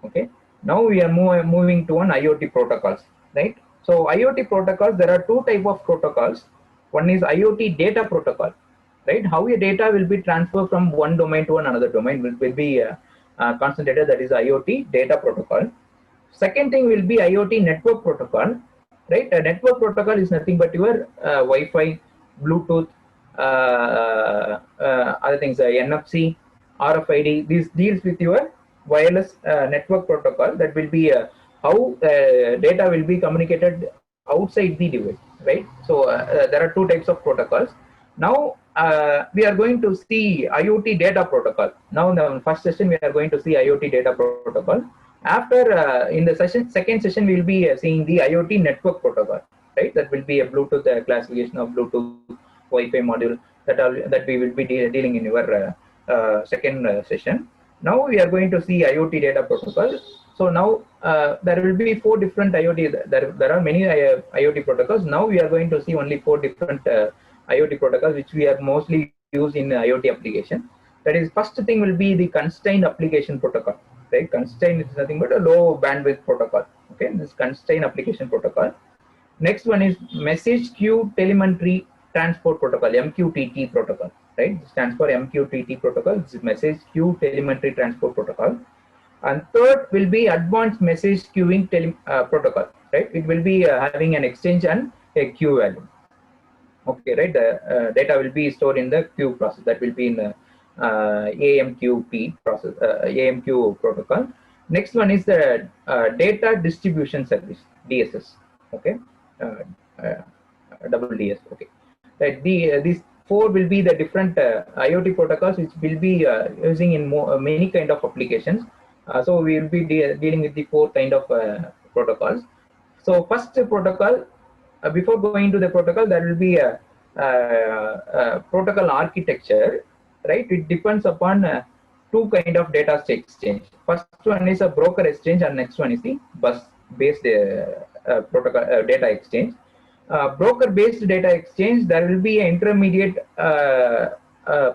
Speaker 2: Okay. Now we are moving to an IoT protocols, right? So IoT protocols, there are two type of protocols. One is IoT data protocol, right? How your data will be transferred from one domain to another domain will be concentrated. That is IoT data protocol. Second thing will be IoT network protocol, right? A network protocol is nothing but your Wi-Fi, Bluetooth, other things, NFC, RFID. This deals with your wireless network protocol. That will be how data will be communicated outside the device, right? So there are two types of protocols. Now we are going to see IoT data protocol. Now in the first session we are going to see IoT data protocol. After in the second session we will be seeing the IoT network protocol, right? That will be a Bluetooth classification of Bluetooth, Wi-Fi module that we will be dealing in your second session. Now we are going to see IoT data protocol. So now there will be 4 different IoT. There are many IoT protocols. Now we are going to see only 4 different IoT protocols, which we are mostly used in IoT application. That is, first thing will be the constrained application protocol. Right? Constrained is nothing but a low bandwidth protocol. Okay, this constrained application protocol. Next one is message queue telemetry transport protocol, MQTT protocol. Right? It stands for MQTT protocol. This is message queue telemetry transport protocol. And third will be advanced message queuing protocol. Right? It will be having an exchange and a queue value. Okay, right? The data will be stored in the queue process. That will be in the AMQP process, AMQ protocol. Next one is the data distribution service, DSS. Okay, double DS. Okay, these 4 will be the different IoT protocols which will be using in many kind of applications. So we will be dealing with the 4 kind of protocols. So first protocol, before going to the protocol, there will be a protocol architecture, right? It depends upon 2 kind of data exchange. First one is a broker exchange, and next one is the bus-based protocol data exchange. Broker-based data exchange, there will be an intermediate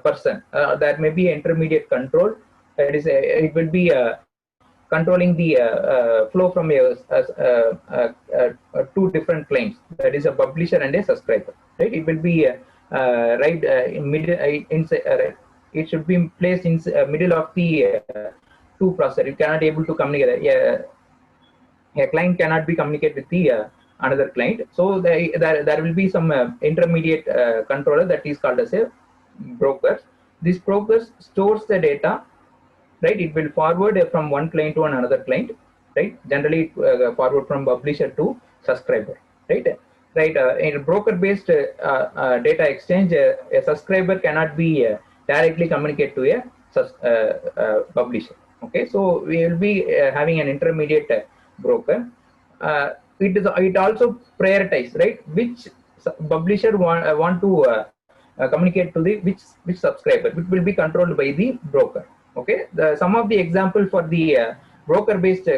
Speaker 2: person. There may be an intermediate control. That is, it will be controlling the flow from 2 different clients. That is a publisher and a subscriber. Right? It will be right in middle. It should be placed in middle of the 2 processors. It cannot able to communicate. A client cannot be communicate with the another client. So there will be some intermediate controller that is called as a broker. This broker stores the data. Right, it will forward from one client to another client. Right, generally forward from publisher to subscriber. Right, in broker-based data exchange, a subscriber cannot be directly communicate to a publisher. Okay, so we will be having an intermediate broker. It also prioritize, right, which publisher want to communicate to the which subscriber, which will be controlled by the broker. Okay, some of the example for the broker-based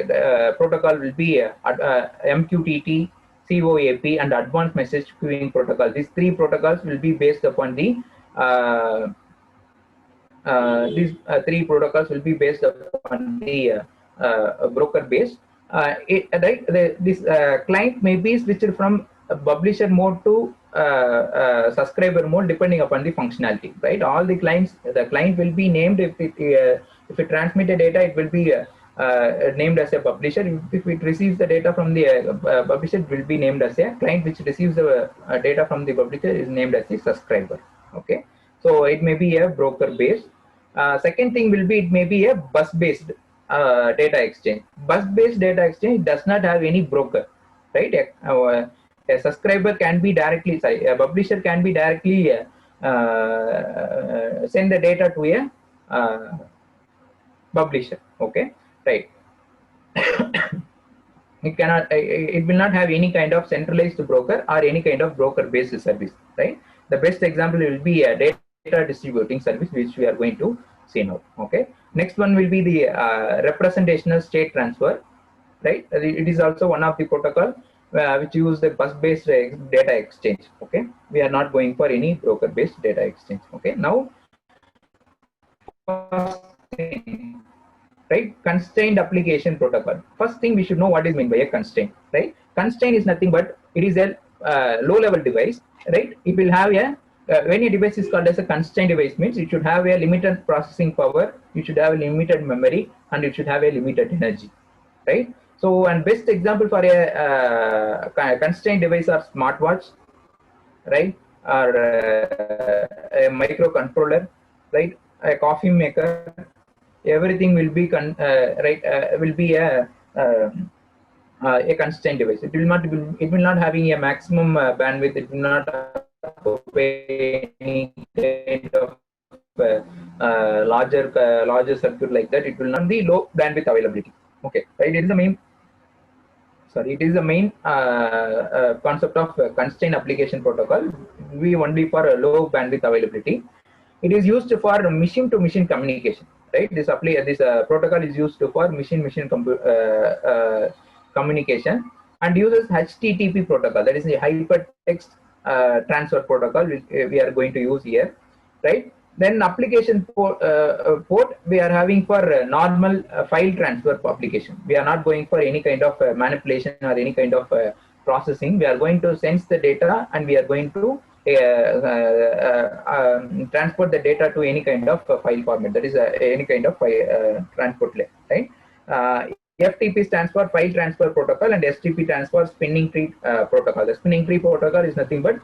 Speaker 2: protocol will be MQTT, COAP, and advanced message queuing protocol. These three protocols will be based upon the these three protocols will be based upon the broker base. This client may be switched from publisher mode to subscriber mode depending upon the functionality. Right, all the clients, the client will be named if it transmitted data, it will be named as a publisher. If it receives the data from the publisher, it will be named as a client. Which receives the data from the publisher is named as a subscriber. Okay, so it may be a broker based. Second thing will be, it may be a bus based data exchange. Bus based data exchange does not have any broker, right? A subscriber can be directly, sorry, a publisher can be directly send the data to a publisher. Okay, right. It cannot, it will not have any kind of centralized broker or any kind of broker based service, right? The best example will be a data distributing service, which we are going to see now. Okay, next one will be the representational state transfer, right? It is also one of the protocol which use the bus based data exchange. Okay, we are not going for any broker based data exchange. Okay, now right, constrained application protocol. First thing we should know what is meant by a constraint, right? Constraint is nothing but it is a low level device, right? It will have a when a device is called as a constrained device, means it should have a limited processing power, it should have a limited memory, and it should have a limited energy, right? So, and best example for a constrained device are smartwatch, right? Or a microcontroller, right? A coffee maker. Everything will be will be a constrained device. It will not having a maximum bandwidth. It will not pay any kind of larger circuit like that. It will not be low bandwidth availability. Okay, right? It is the main. Sorry, it is the main concept of constrained application protocol. We only for a low bandwidth availability. It is used for machine-to-machine communication. Right, this protocol is used for machine-machine communication and uses HTTP protocol. That is the hypertext transfer protocol, which we are going to use here. Right. Then application port we are having for normal file transfer application. We are not going for any kind of manipulation or any kind of processing. We are going to sense the data and we are going to transport the data to any kind of file format. That is any kind of transport layer, right? FTP stands for file transfer protocol and STP stands for spinning tree protocol. The spinning tree protocol is nothing but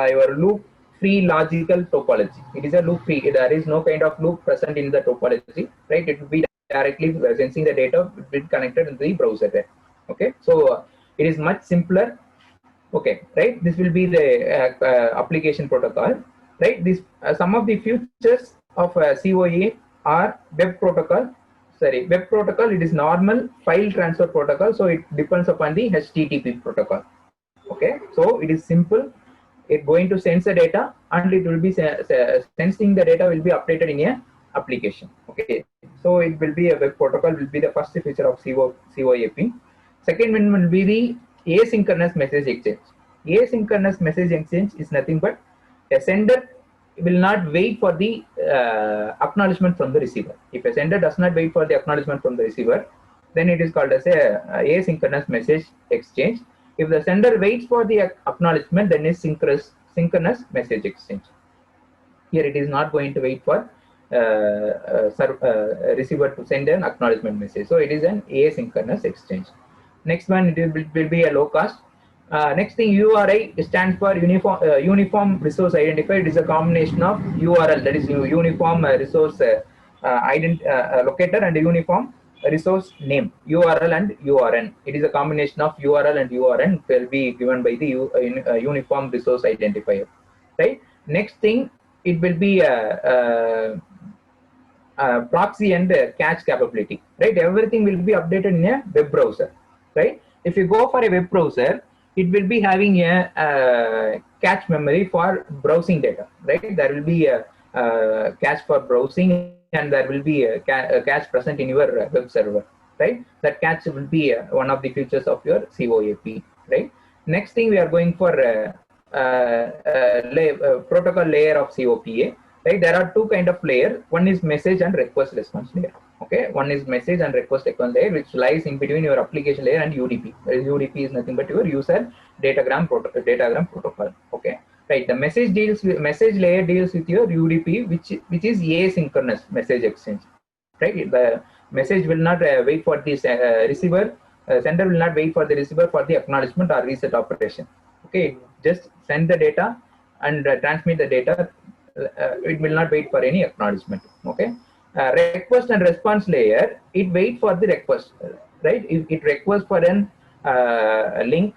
Speaker 2: your loop free logical topology. It is a loop free. There is no kind of loop present in the topology, right? It will be directly sensing the data, will be connected in the browser there. Okay, so it is much simpler. Okay, right? This will be the application protocol, right? This some of the features of COA are web protocol. Sorry, web protocol. It is normal file transfer protocol, so it depends upon the HTTP protocol. Okay, so it is simple. It going to sense the data and it will be sensing the data will be updated in a application. Okay, so it will be a web protocol. Will be the first feature of COAP. Second one will be the asynchronous message exchange. Asynchronous message exchange is nothing but a sender will not wait for the acknowledgement from the receiver. If a sender does not wait for the acknowledgement from the receiver, then it is called as a asynchronous message exchange. If the sender waits for the acknowledgement, then is synchronous message exchange. Here it is not going to wait for receiver to send an acknowledgement message. So it is an asynchronous exchange. Next one, it will be a low cost. Next thing, URI stands for uniform resource identifier. It is a combination of URL, that is uniform resource locator, and uniform resource name, URL and URN. It is a combination of URL and URN will be given by the uniform resource identifier. Right. Next thing, it will be proxy and cache capability. Right. Everything will be updated in a web browser. Right. If you go for a web browser, it will be having a cache memory for browsing data. Right. There will be a cache for browsing, and there will be a cache present in your web server, right? That catch will be one of the features of your COAP, right? Next thing we are going for protocol layer of COPA, right? There are two kind of layer. One is message and request response layer. Okay, one is message and request response layer, which lies in between your application layer and UDP. UDP is nothing but your user datagram protocol. Okay, right. The message layer deals with your UDP, which is asynchronous message exchange. Right, the message will not wait for this receiver. Sender will not wait for the receiver for the acknowledgement or reset operation. Okay, just send the data and transmit the data. It will not wait for any acknowledgement. Okay, request and response layer, it wait for the request, right? If it requests for an link,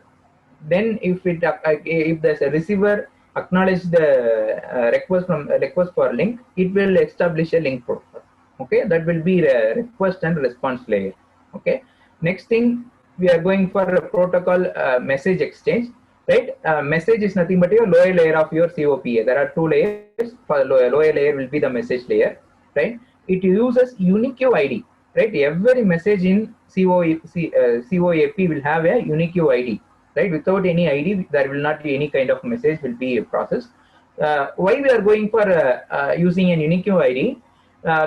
Speaker 2: then if there's a receiver acknowledge the request for link, it will establish a link protocol. Okay, that will be a request and response layer. Okay, next thing we are going for a protocol message exchange, right? Message is nothing but your lower layer of your COPA. There are two layers. For the lower layer will be the message layer, right? It uses unique ID, right? Every message in COAP will have a unique ID, right? Without any ID, there will not be any kind of message will be processed. Why we are going for using an unique ID?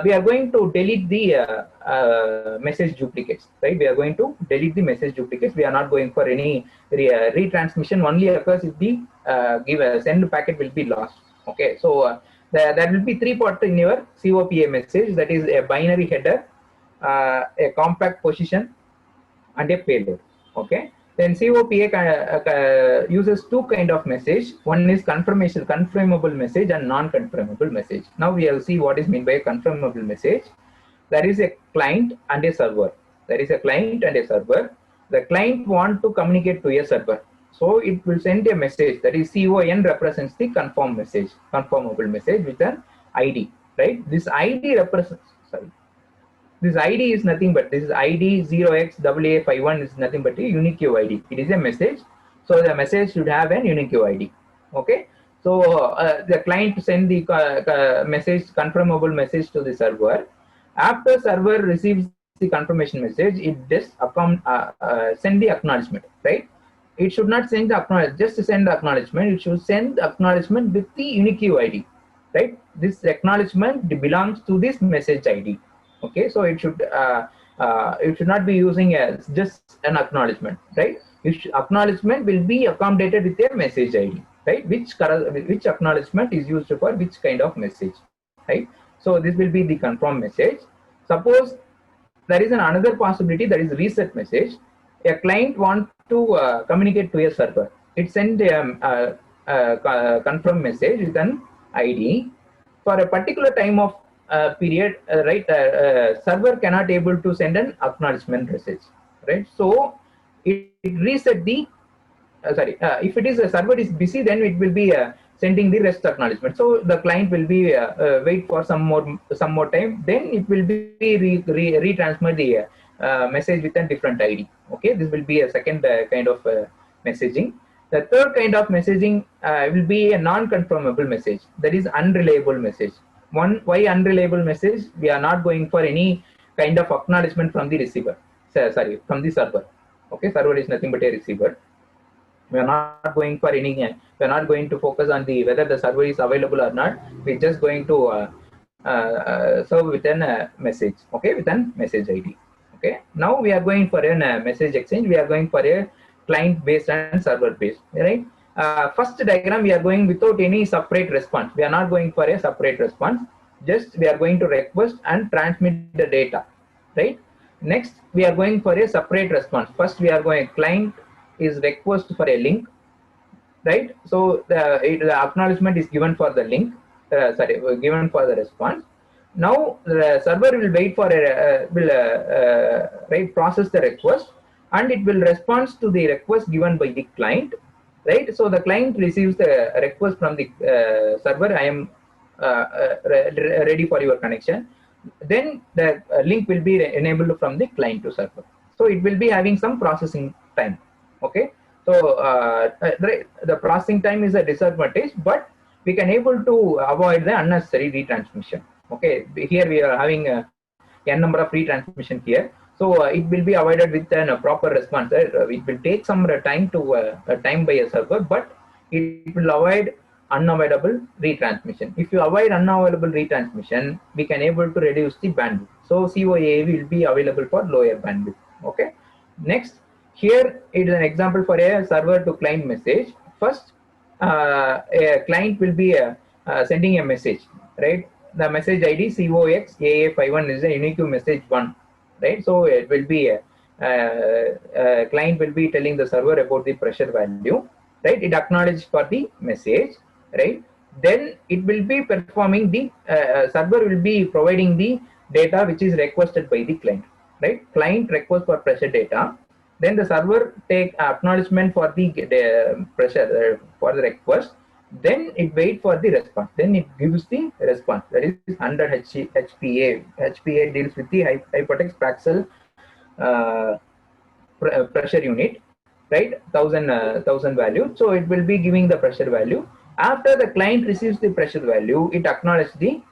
Speaker 2: We are going to delete the message duplicates, right? We are going to delete the message duplicates. We are not going for any retransmission. Only occurs if the send packet will be lost. Okay, so there will be three parts in your COPA message. That is a binary header, a compact position, and a payload. Okay. Then COPA uses two kind of message. One is confirmable message and non-confirmable message. Now we will see what is meant by a confirmable message. There is a client and a server. There is a client and a server. The client want to communicate to a server. So it will send a message, that is CON represents the confirmable message with an ID, right? This ID represents, this ID is nothing but, this is ID 0xAA51 is nothing but a unique ID. It is a message. So the message should have an unique ID. Okay. So the client send the confirmable message to the server. After server receives the confirmation message, it just send the acknowledgement, right? It should not send the acknowledgement, just send the acknowledgement. It should send the acknowledgement with the unique ID, right? This acknowledgement belongs to this message ID. Okay, so it should not be using as just an acknowledgement, right? Acknowledgement will be accommodated with a message ID, right? Which acknowledgement is used for which kind of message, right? So this will be the confirm message. Suppose there is another possibility, that is reset message. A client wants to communicate to a server. It sends a confirm message with an ID for a particular time of period, right? Server cannot able to send an acknowledgement message, right? So it reset the if it is a server is busy, then it will be sending the rest acknowledgement. So the client will be wait for some more time. Then it will be retransmit the message with a different ID. Okay, this will be a second kind of messaging. The third kind of messaging will be a non-confirmable message. That is unreliable message. Why unreliable message? We are not going for any kind of acknowledgement from the receiver. From the server. Okay, server is nothing but a receiver. We are not going for any. We are not going to focus on the whether the server is available or not. We're just going to serve with a message. Okay, with an message ID. Okay. Now we are going for a message exchange. We are going for a client based and server based. Right. First diagram, we are going without any separate response. We are not going for a separate response. Just we are going to request and transmit the data, right? Next, we are going for a separate response. First, we are going client is request for a link, right? So the acknowledgement is given for the link, given for the response. Now the server will wait for process the request, and it will respond to the request given by the client. Right, so the client receives the request from the server. I am ready for your connection. Then the link will be enabled from the client to server. So it will be having some processing time. Okay, so the processing time is a disadvantage, but we can able to avoid the unnecessary retransmission. Okay, here we are having n number of retransmission here. So it will be avoided with a proper response. It will take some time to time by a server, but it will avoid unavoidable retransmission. If you avoid unavoidable retransmission, we can able to reduce the bandwidth. So COAA will be available for lower bandwidth. Okay. Next, here it is an example for a server to client message. First, a client will be sending a message, right? The message ID COXAA51 is a unique message 1, right? So it will be a client will be telling the server about the pressure value, right? It acknowledges for the message, right? Then it will be performing the server will be providing the data which is requested by the client, right? Client request for pressure data, then the server take acknowledgement for the pressure for the request, then it wait for the response, then it gives the response, that is 100 HPA. HPA deals with the hypotex Praxel pressure unit, right? 1000 value. So it will be giving the pressure value. After the client receives the pressure value, it acknowledges the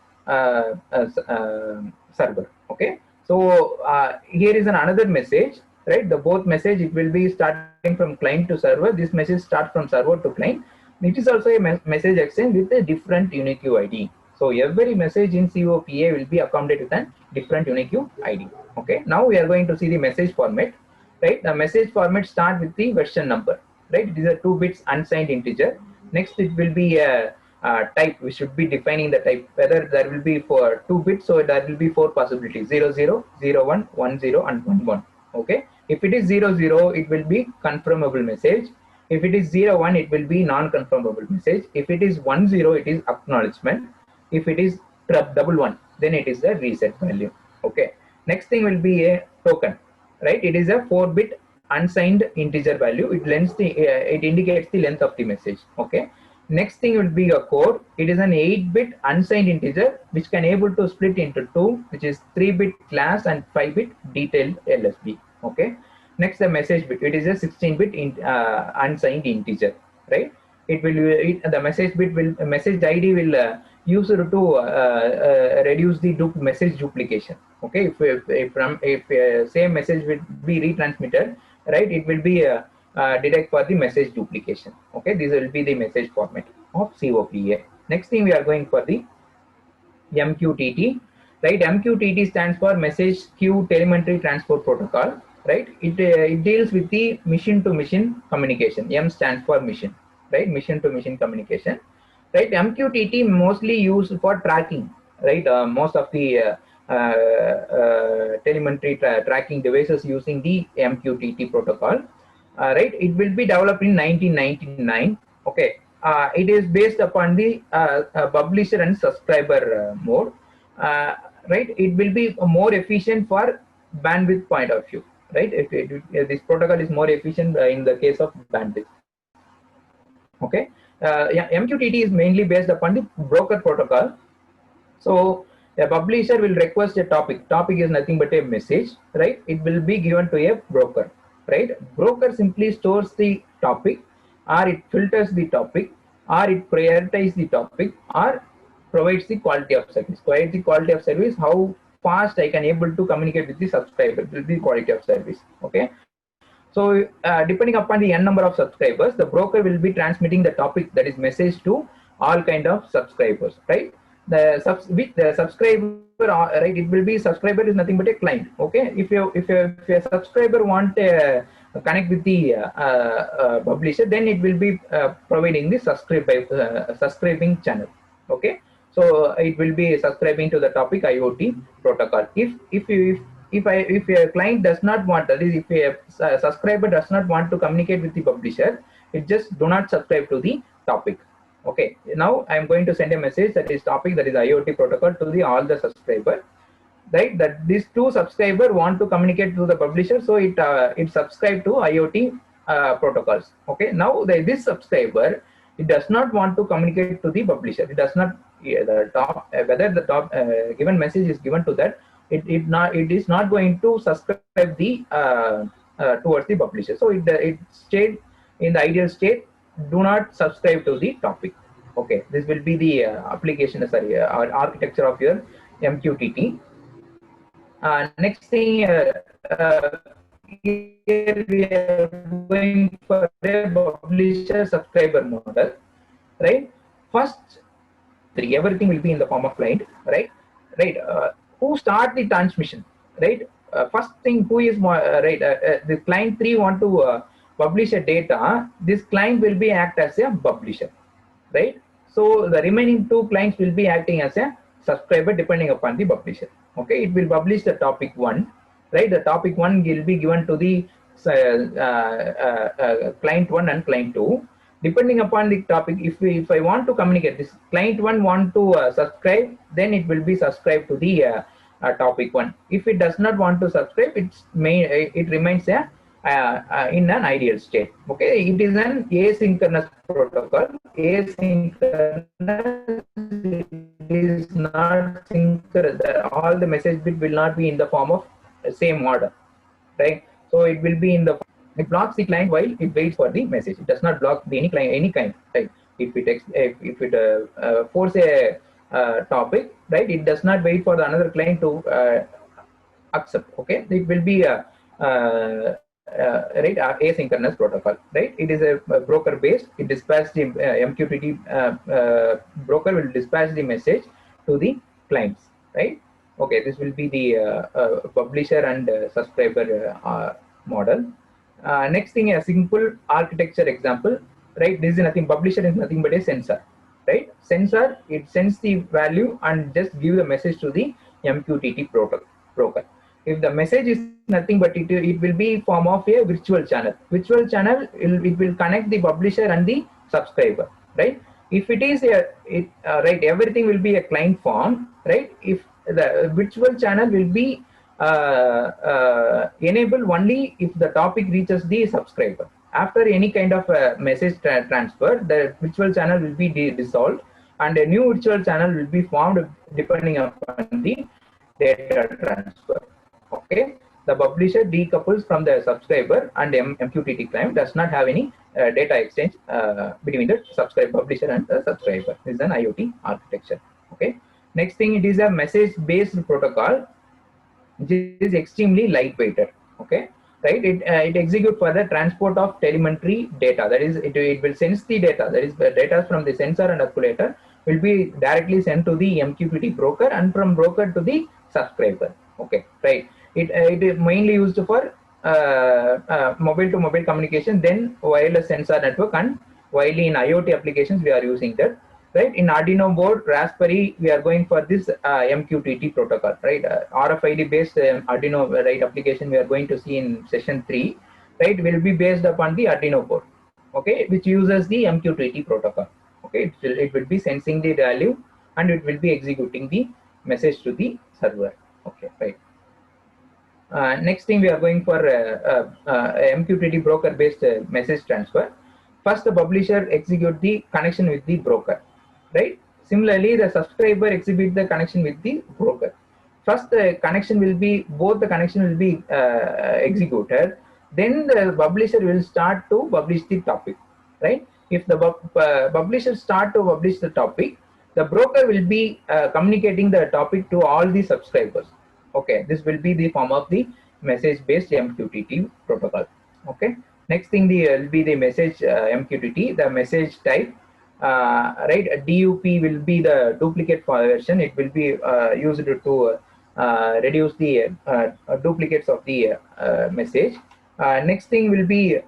Speaker 2: server. Okay. So here is another message, right? The both message, it will be starting from client to server. This message starts from server to client. It is also a message exchange with a different unique ID. So every message in COPA will be accommodated with a different unique ID. Okay. Now we are going to see the message format. Right, the message format start with the version number, right? It is a 2 bits unsigned integer. Next, it will be a type. We should be defining the type, whether there will be for 2 bits, so there will be 4 possibilities: 00, 01, 10, and 11. Okay, if it is 00, it will be confirmable message. If it is 01, it will be non-confirmable message. If it is 10, it is acknowledgement. If it is 11, then it is the reset value. Okay, next thing will be a token. Right, it is a 4-bit unsigned integer value. It it indicates the length of the message. Okay, next thing will be a core. It is an 8-bit unsigned integer which can able to split into 2, which is 3-bit class and 5-bit detailed LSB. Okay, next the message bit. It is a 16-bit unsigned integer. Right, it will the message bit will message ID will use it to reduce the message duplication. Okay, if same message will be retransmitted, right, it will be detect for the message duplication. Okay, this will be the message format of COPA. Next thing we are going for the MQTT, right? MQTT stands for Message Queue Telemetry Transport Protocol, right? It deals with the machine to machine communication. M stands for mission, right? Mission to machine communication, right? MQTT mostly used for tracking, right? Most of the telemetry tracking devices using the MQTT protocol, right? It will be developed in 1999. Okay, it is based upon the publisher and subscriber mode, right? It will be more efficient for bandwidth point of view, right? This protocol is more efficient in the case of bandwidth. Okay, yeah, MQTT is mainly based upon the broker protocol. So a publisher will request a topic. Topic is nothing but a message, right? It will be given to a broker, right? Broker simply stores the topic, or it filters the topic, or it prioritizes the topic, or provides the quality of service. Provides the quality of service, how fast I can able to communicate with the subscriber will be quality of service. Okay. So depending upon the n number of subscribers, the broker will be transmitting the topic, that is message, to all kind of subscribers, right? The subscriber, right? It will be subscriber is nothing but a client. Okay, if a subscriber want connect with the publisher, then it will be providing the subscribing channel. Okay, so it will be subscribing to the topic IoT protocol. If a client does not want, that is, if a subscriber does not want to communicate with the publisher, it just do not subscribe to the topic. Okay, now I am going to send a message, that is topic, that is IoT protocol, to the all the subscriber, right? That these two subscriber want to communicate to the publisher, so it subscribe to IoT protocols. Okay, now this subscriber, it does not want to communicate to the publisher. It does not whether the top given message is given to that, it is not going to subscribe the towards the publisher. So it stayed in the ideal state, do not subscribe to the topic. Okay, this will be the application, sorry, architecture of your MQTT. Next thing, here we are going for a publisher subscriber model, right? First, everything will be in the form of client, right? Right. Who start the transmission, right? First thing, who is right? The client 3 want to publish a data. This client will be act as a publisher, right? So the remaining 2 clients will be acting as a subscriber depending upon the publisher. Okay, it will publish the topic 1, right? The topic 1 will be given to the client 1 and client 2. Depending upon the topic, if I want to communicate, this client 1 want to subscribe, then it will be subscribed to the topic 1. If it does not want to subscribe, it remains a in an ideal state. Okay, it is an asynchronous protocol. Asynchronous is not synchronous. All the message bit will not be in the form of same order, right? So it will be in the, it blocks the client while it waits for the message. It does not block any client, any kind, right? If it force a topic, right, it does not wait for the another client to accept. Okay, it will be a right, asynchronous protocol, right? It is a broker based. It dispatches the MQTT broker will dispatch the message to the clients, right? Okay, this will be the publisher and subscriber model. Next thing, a simple architecture example, right? This is nothing. Publisher is nothing but a sensor, right? Sensor, it sends the value and just give the message to the MQTT broker. If the message is nothing but it will be form of a virtual channel. Virtual channel, it will connect the publisher and the subscriber, right? If it is right, everything will be a client form, right? If the virtual channel will be enabled only if the topic reaches the subscriber. After any kind of message transfer, the virtual channel will be dissolved and a new virtual channel will be formed depending upon the data transfer. Okay, the publisher decouples from the subscriber and MQTT client does not have any data exchange between the publisher and the subscriber. This is an IoT architecture. Okay, next thing, it is a message-based protocol, which is extremely lightweighted. Okay, right? It executes for the transport of telemetry data. That is, it will sense the data. That is, the data from the sensor and calculator will be directly sent to the MQTT broker and from broker to the subscriber. Okay, right. It is mainly used for mobile to mobile communication, then wireless sensor network, and while in IoT applications we are using that, right? In Arduino board, Raspberry, we are going for this MQTT protocol, right? RFID based Arduino, right, application we are going to see in session 3, right? Will be based upon the Arduino board, okay, which uses the MQTT protocol. Okay, it will be sensing the value and it will be executing the message to the server. Okay, right. Next thing, we are going for MQTT broker based message transfer. First, the publisher execute the connection with the broker, right? Similarly, the subscriber execute the connection with the broker. First, the connection will be, both the connection will be executed. Then the publisher will start to publish the topic, right? If the publisher start to publish the topic, the broker will be communicating the topic to all the subscribers. Okay, this will be the form of the message-based MQTT protocol. Okay, next thing, will be the message MQTT, the message type. Right, DUP will be the duplicate version. It will be used to reduce the duplicates of the message. Next thing will be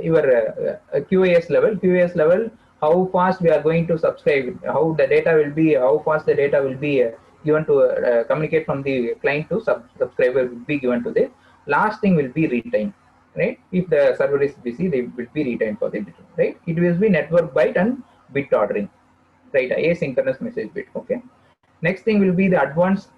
Speaker 2: your QoS level. QoS level, how fast we are going to subscribe, how the data will be, how fast the data will be given to communicate from the client to subscriber will be given to the. Last thing will be retained, right? If the server is busy, they will be retained for the data, right? It will be network byte and bit ordering, right? Asynchronous message bit. Okay. Next thing will be the advanced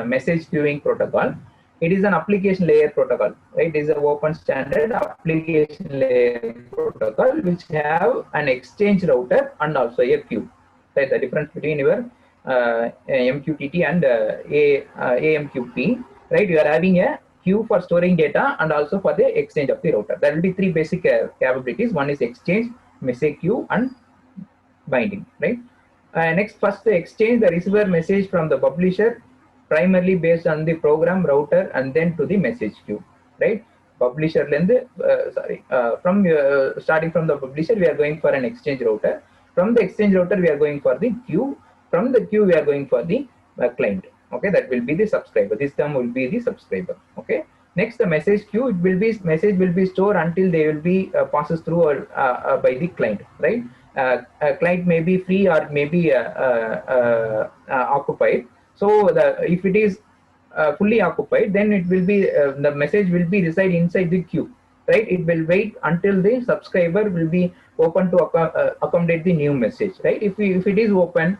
Speaker 2: message queuing protocol. It is an application layer protocol, right? It is an open standard application layer protocol which have an exchange router and also a queue. Right? The difference between your MQTT and AMQP, right? You are having a queue for storing data and also for the exchange of the router. There will be 3 basic capabilities. One is exchange, message queue, and binding, right? Next, first the exchange, the receiver message from the publisher primarily based on the program router and then to the message queue, right? Publisher starting from the publisher, we are going for an exchange router. From the exchange router, we are going for the queue. From the queue, we are going for the client. Okay, that will be the subscriber. This term will be the subscriber. Okay. Next, the message queue, message will be stored until they will be passes through by the client, right? Client may be free or may be occupied. So if it is fully occupied, then it will be the message will be reside inside the queue, right? It will wait until the subscriber will be open to accommodate the new message, right? If it is open,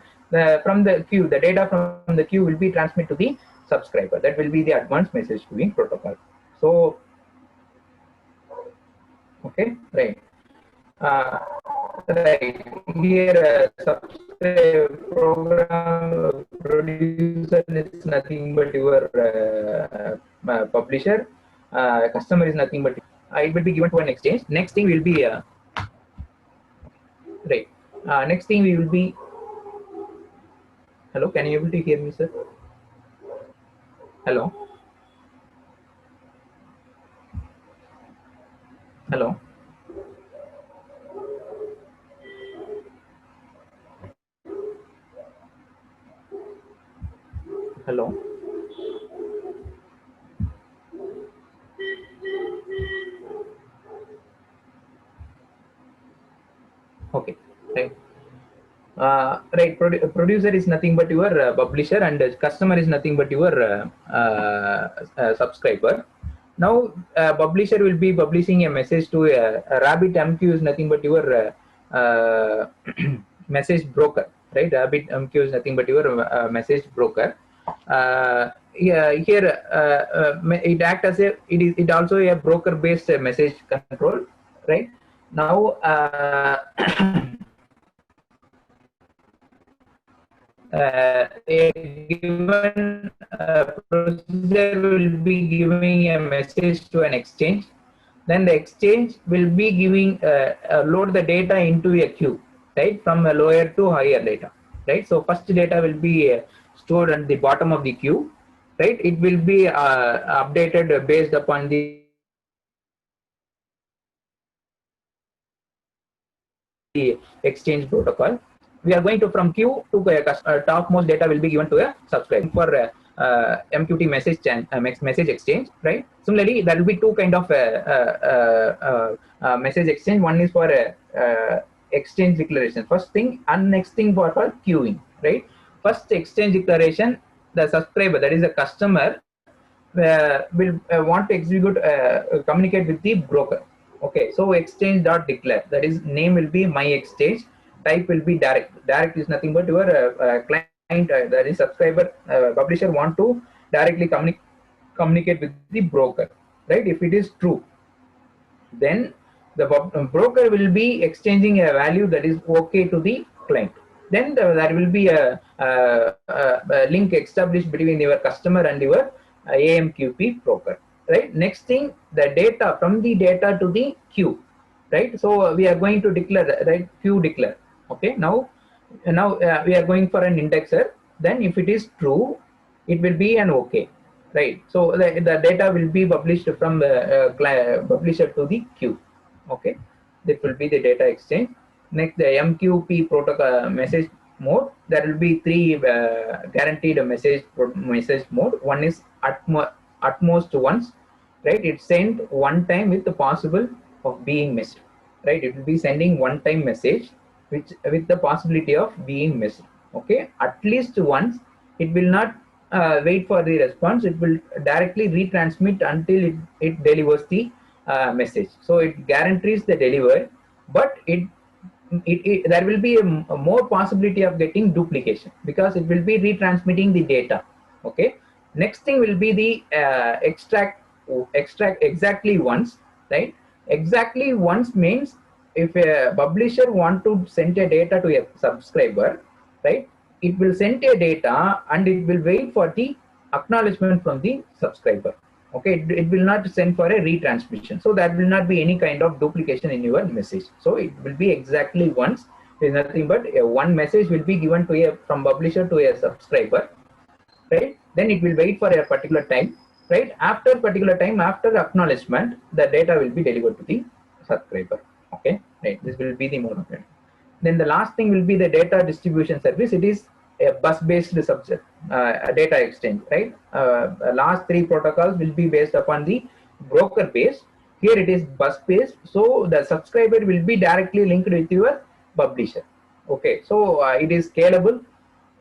Speaker 2: from the queue, the data from the queue will be transmitted to the subscriber. That will be the advanced message queuing protocol. So, okay, right. Right here, program producer is nothing but your publisher. Customer is nothing but it will be given to an exchange. Next thing will be right. Next thing we will be. Hello, can you able to hear me, sir? Hello. Hello. Hello. Okay. Right. Right. Producer is nothing but your publisher, and customer is nothing but your subscriber. Now, publisher will be publishing a message to a RabbitMQ is nothing but your message broker, right? RabbitMQ is nothing but your message broker. Yeah, here it acts as it also a broker based message control, right? Now a given procedure will be giving a message to an exchange. Then the exchange will be giving load the data into a queue, right? From a lower to higher data, right? So first data will be stored at the bottom of the queue, right? It will be updated based upon the exchange protocol. We are going to from queue to topmost data will be given to a subscriber for MQT message exchange, right? Similarly, there will be two kind of message exchange. One is for exchange declaration, first thing, and next thing for queuing, right? First exchange declaration, the subscriber, that is a customer, will want to execute communicate with the broker. Okay, so exchange dot declare, that is name will be my exchange, type will be direct. Direct is nothing but your client, that is subscriber, publisher want to directly communicate with the broker, right? If it is true, then the broker will be exchanging a value that is okay to the client. Then there will be a link established between your customer and your AMQP broker, right? Next thing, the data from the data to the queue, right? So we are going to declare, right? Queue declare. Okay, now we are going for an indexer. Then if it is true, it will be an okay, right? So the data will be published from the publisher to the queue. Okay, that will be the data exchange. Next, the MQP protocol message mode. There will be three guaranteed message mode. One is utmost once, right? It's sent one time with the possible of being missed, right? It will be sending one time message which with the possibility of being missed. Okay, at least once. It will not wait for the response. It will directly retransmit until it delivers the message. So it guarantees the delivery, but there will be a more possibility of getting duplication because it will be retransmitting the data. Okay, next thing will be the extract exactly once, right? Exactly once means if a publisher want to send a data to a subscriber, right, it will send a data and it will wait for the acknowledgement from the subscriber. Okay, it will not send for a retransmission, so there will not be any kind of duplication in your message. So it will be exactly once. There is nothing but one message will be given to from publisher to a subscriber. right? Then it will wait for a particular time, right? After particular time, after acknowledgement, the data will be delivered to the subscriber. Okay, right? This will be the mode of it. Then the last thing will be the data distribution service. It is a bus-based subset, a data exchange, right? Last three protocols will be based upon the broker base. Here it is bus-based, so the subscriber will be directly linked with your publisher. Okay, so it is scalable,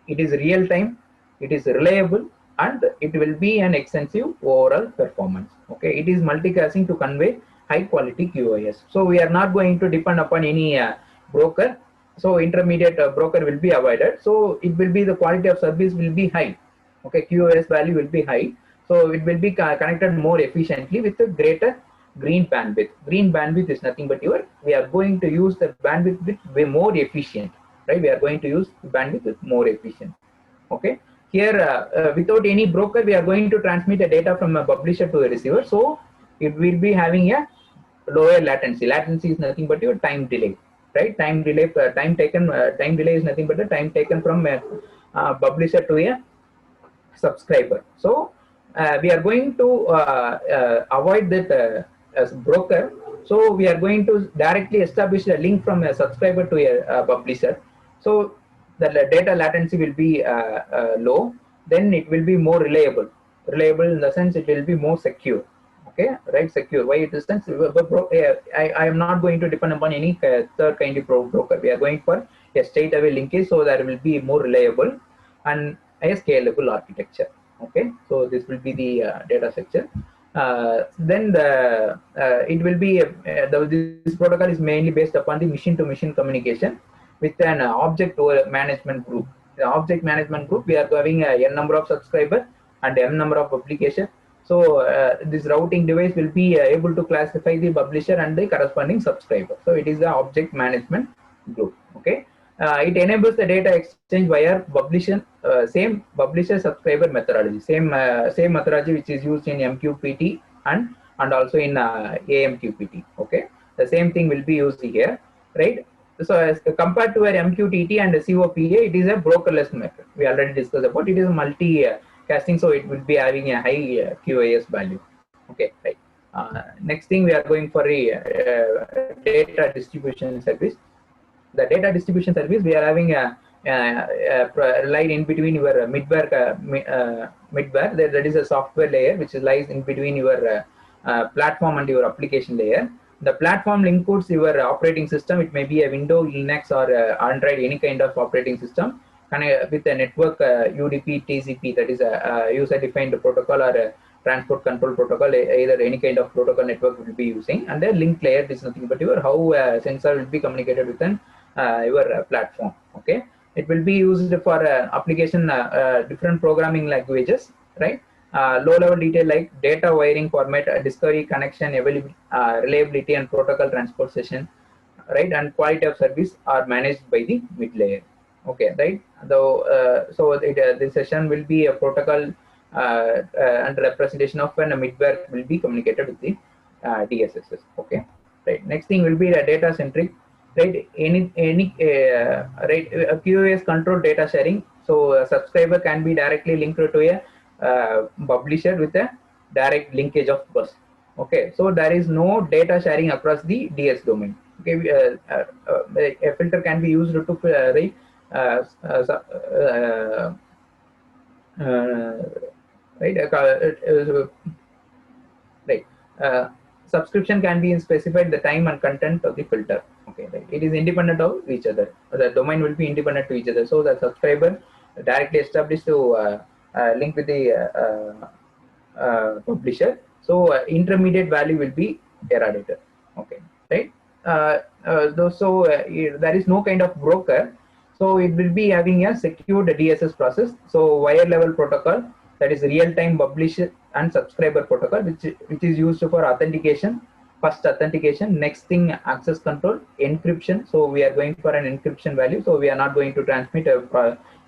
Speaker 2: it is real time, it is reliable, and it will be an extensive overall performance. Okay, it is multicasting to convey high quality QoS. So we are not going to depend upon any broker. So intermediate broker will be avoided. So it will be the quality of service will be high. Okay, QoS value will be high. So it will be connected more efficiently with a greater green bandwidth. Green bandwidth is nothing but we are going to use the bandwidth with way more efficient, right? We are going to use bandwidth with more efficient. Okay, here without any broker, we are going to transmit the data from a publisher to a receiver. So it will be having a lower latency. Latency is nothing but your time delay, right? Time delay, time delay is nothing but the time taken from a publisher to a subscriber. So we are going to avoid that as broker. So we are going to directly establish a link from a subscriber to a publisher. So the data latency will be low. Then it will be more reliable. Reliable in the sense it will be more secure. Okay, right? Secure. Why it is sense? I am not going to depend upon any third kind of broker. We are going for a straight away linkage, so that will be more reliable and a scalable architecture. Okay, so this will be the data structure. Then it will be this protocol is mainly based upon the machine-to-machine communication with an object management group. The object management group, we are having a n number of subscribers and m number of applications. So this routing device will be able to classify the publisher and the corresponding subscriber. So it is the object management group. Okay. It enables the data exchange via publisher, same publisher subscriber methodology, same methodology which is used in MQPT and also in AMQPT. Okay, the same thing will be used here, right? So as compared to our MQTT and COPA, it is a brokerless method. We already discussed about it is multi-casting, so it will be having a high QoS value. Okay, right. Next thing we are going for a data distribution service. The data distribution service, we are having a line in between your midware. That is a software layer which lies in between your platform and your application layer. The platform includes your operating system. It may be a Windows, Linux, or Android, any kind of operating system, with a network UDP, TCP, that is a user-defined protocol or a transport control protocol. Either any kind of protocol network will be using, and the link layer is nothing but your how sensor will be communicated with an your platform. Okay, it will be used for application different programming languages, right? Low level detail like data wiring format, discovery, connection, reliability, and protocol transportation, right? And quality of service are managed by the mid layer. Okay, right? Though so this session will be a protocol and representation of when a midware will be communicated with the DSSS. Okay, right. Next thing will be the data centric. Right, right, QoS control data sharing. So a subscriber can be directly linked to a publisher with a direct linkage of bus. Okay, so there is no data sharing across the DS domain. Okay, a filter can be used to right, right. Subscription can be specified the time and content of the filter. Okay, right. It is independent of each other. The domain will be independent to each other. So the subscriber directly established to link with the publisher. So intermediate value will be eradicated. Okay, right. There is no kind of broker. So it will be having a secured DSS process. So wire level protocol, that is real-time publisher and subscriber protocol, which is used for authentication. First authentication, next thing access control, encryption. So we are going for an encryption value. So we are not going to transmit a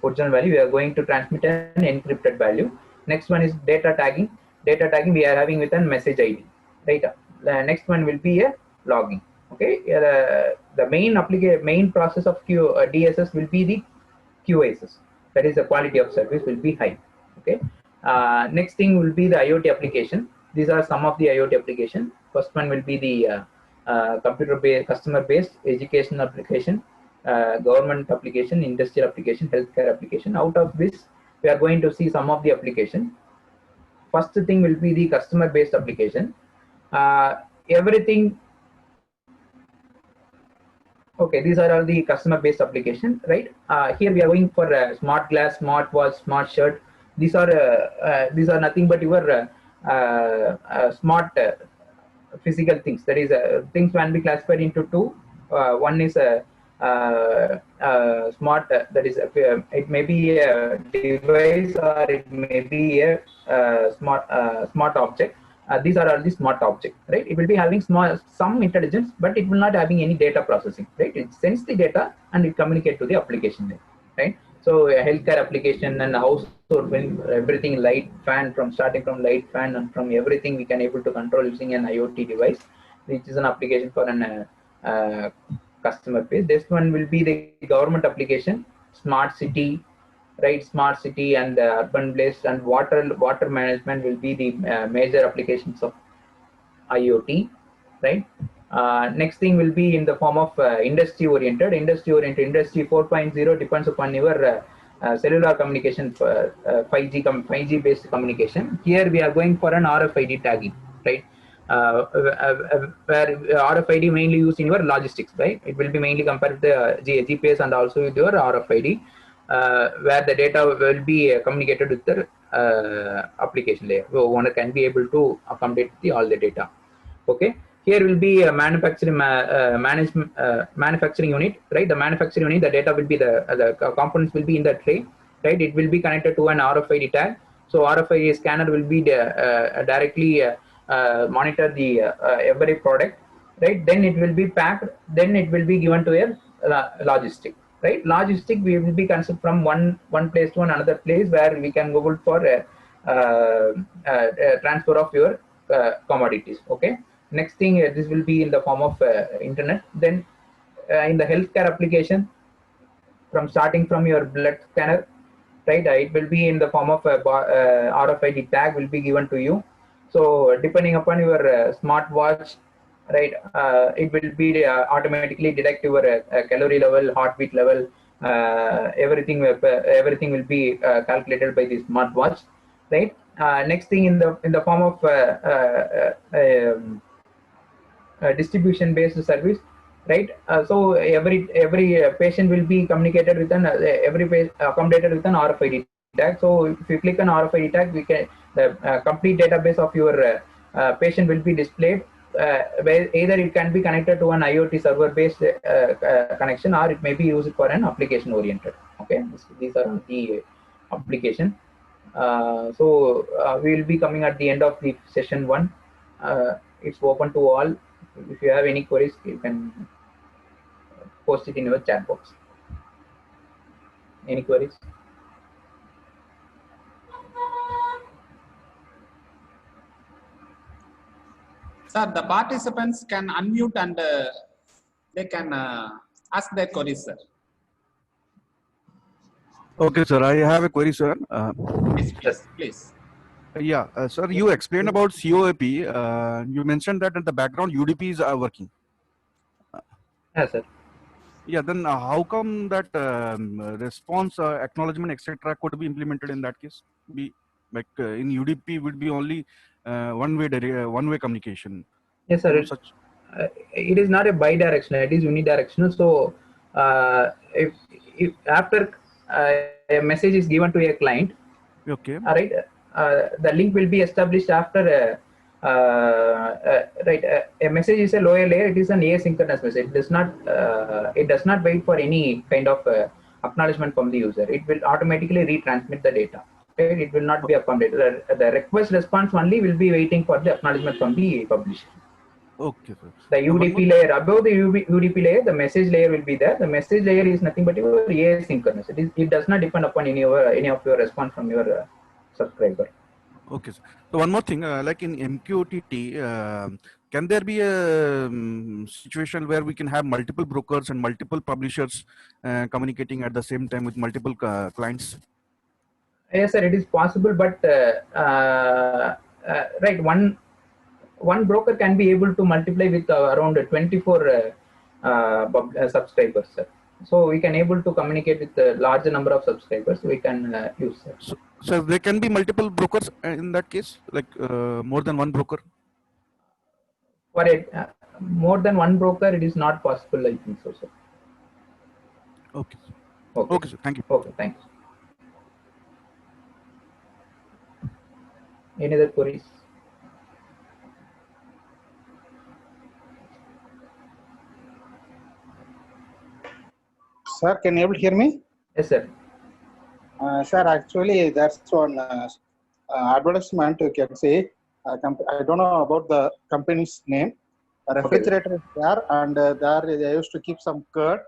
Speaker 2: original value. We are going to transmit an encrypted value. Next one is data tagging. Data tagging we are having with a message ID. Right. The next one will be a logging. Okay. The main process of DSS will be the QoS. That is the quality of service will be high. Okay. Next thing will be the IoT application. These are some of the IoT application. First one will be the computer-based, customer-based education application, government application, industrial application, healthcare application. Out of this, we are going to see some of the application. First thing will be the customer-based application. Everything. Okay, these are all the customer-based application, right? Here we are going for smart glass, smart watch, smart shirt. These are nothing but your smart physical things. That is, things can be classified into two. One is a smart. That is, it may be a device or it may be a smart object. These are all the smart objects, right? It will be having some intelligence, but it will not having any data processing, right? It sends the data and it communicate to the application, right? So a healthcare application and household, when everything, light, fan, from starting from light, fan, and from everything we can able to control using an IoT device, which is an application for an customer base. This one will be the government application, smart city, right? Smart city and urban place and water management will be the major applications of IoT, right? Next thing will be in the form of industry oriented. Industry 4.0 depends upon your cellular communication, 5G based communication. Here we are going for an RFID tagging, right? Where RFID mainly used in your logistics, right? It will be mainly compared to the GPS and also with your RFID, where the data will be communicated with the application layer. So owner can be able to accommodate all the data. Okay. Here will be a manufacturing unit, right? The manufacturing unit, the data will be the components will be in the tray, right? It will be connected to an RFID tag. So RFID scanner will be directly monitor the every product, right? Then it will be packed. Then it will be given to a logistic, right? Logistic we will be considered from one place to another place where we can go for transfer of your commodities. Okay. Next thing, this will be in the form of internet. Then in the healthcare application, from starting from your blood scanner, right? It will be in the form of a RFID tag will be given to you. So depending upon your smartwatch, right? It will be automatically detect your calorie level, heartbeat level, everything will be calculated by the smartwatch, right? Next thing in the form of distribution based service, right? So every patient will be communicated with an accommodated with an RFID tag. So if you click on RFID tag, we can the complete database of your patient will be displayed. Where either it can be connected to an IoT server based connection, or it may be used for an application oriented. Okay, these are the application. So we will be coming at the end of the session 1. It's open to all. If you have any queries, you can post it in your chat box. Any queries?
Speaker 1: Sir, the participants can unmute and they can ask their queries, sir.
Speaker 3: Okay, sir. I have a query, sir.
Speaker 1: Please.
Speaker 3: Yeah, sir. You explained about COAP. You mentioned that in the background UDPs are working.
Speaker 2: Yes, sir.
Speaker 3: Yeah. Then how come that response, acknowledgement, etc., could be implemented in that case? Be like in UDP would be only one-way communication.
Speaker 2: Yes, sir. It is not a bi-directional. It is unidirectional. So if after a message is given to a client,
Speaker 3: okay,
Speaker 2: all right, the link will be established after right. A message is a lower layer. It is an asynchronous message. It does not wait for any kind of acknowledgement from the user. It will automatically retransmit the data. Right? It will not be accommodated. The request response only will be waiting for the acknowledgement from the publisher.
Speaker 3: Okay, sir.
Speaker 2: The UDP layer, above the UDP layer, the message layer will be there. The message layer is nothing but your asynchronous. It does not depend upon any of your response from your subscriber.
Speaker 3: Okay, sir. So one more thing, like in MQTT, can there be a situation where we can have multiple brokers and multiple publishers communicating at the same time with multiple clients?
Speaker 2: Yes, sir, it is possible, but right, one broker can be able to multiply with around 24 subscribers, sir. So we can able to communicate with a larger number of subscribers. We can use, sir.
Speaker 3: So there can be multiple brokers in that case, like more than one broker.
Speaker 2: For it, more than one broker, it is not possible, I think so, sir.
Speaker 3: Okay.
Speaker 2: Okay.
Speaker 3: Okay, sir. Thank you.
Speaker 2: Okay, thanks. Any other queries?
Speaker 4: Sir, can you able to hear me?
Speaker 2: Yes, sir.
Speaker 4: Sir, actually, that's one advertisement you can say. I don't know about the company's name. A refrigerator is there, and there they used to keep some curd,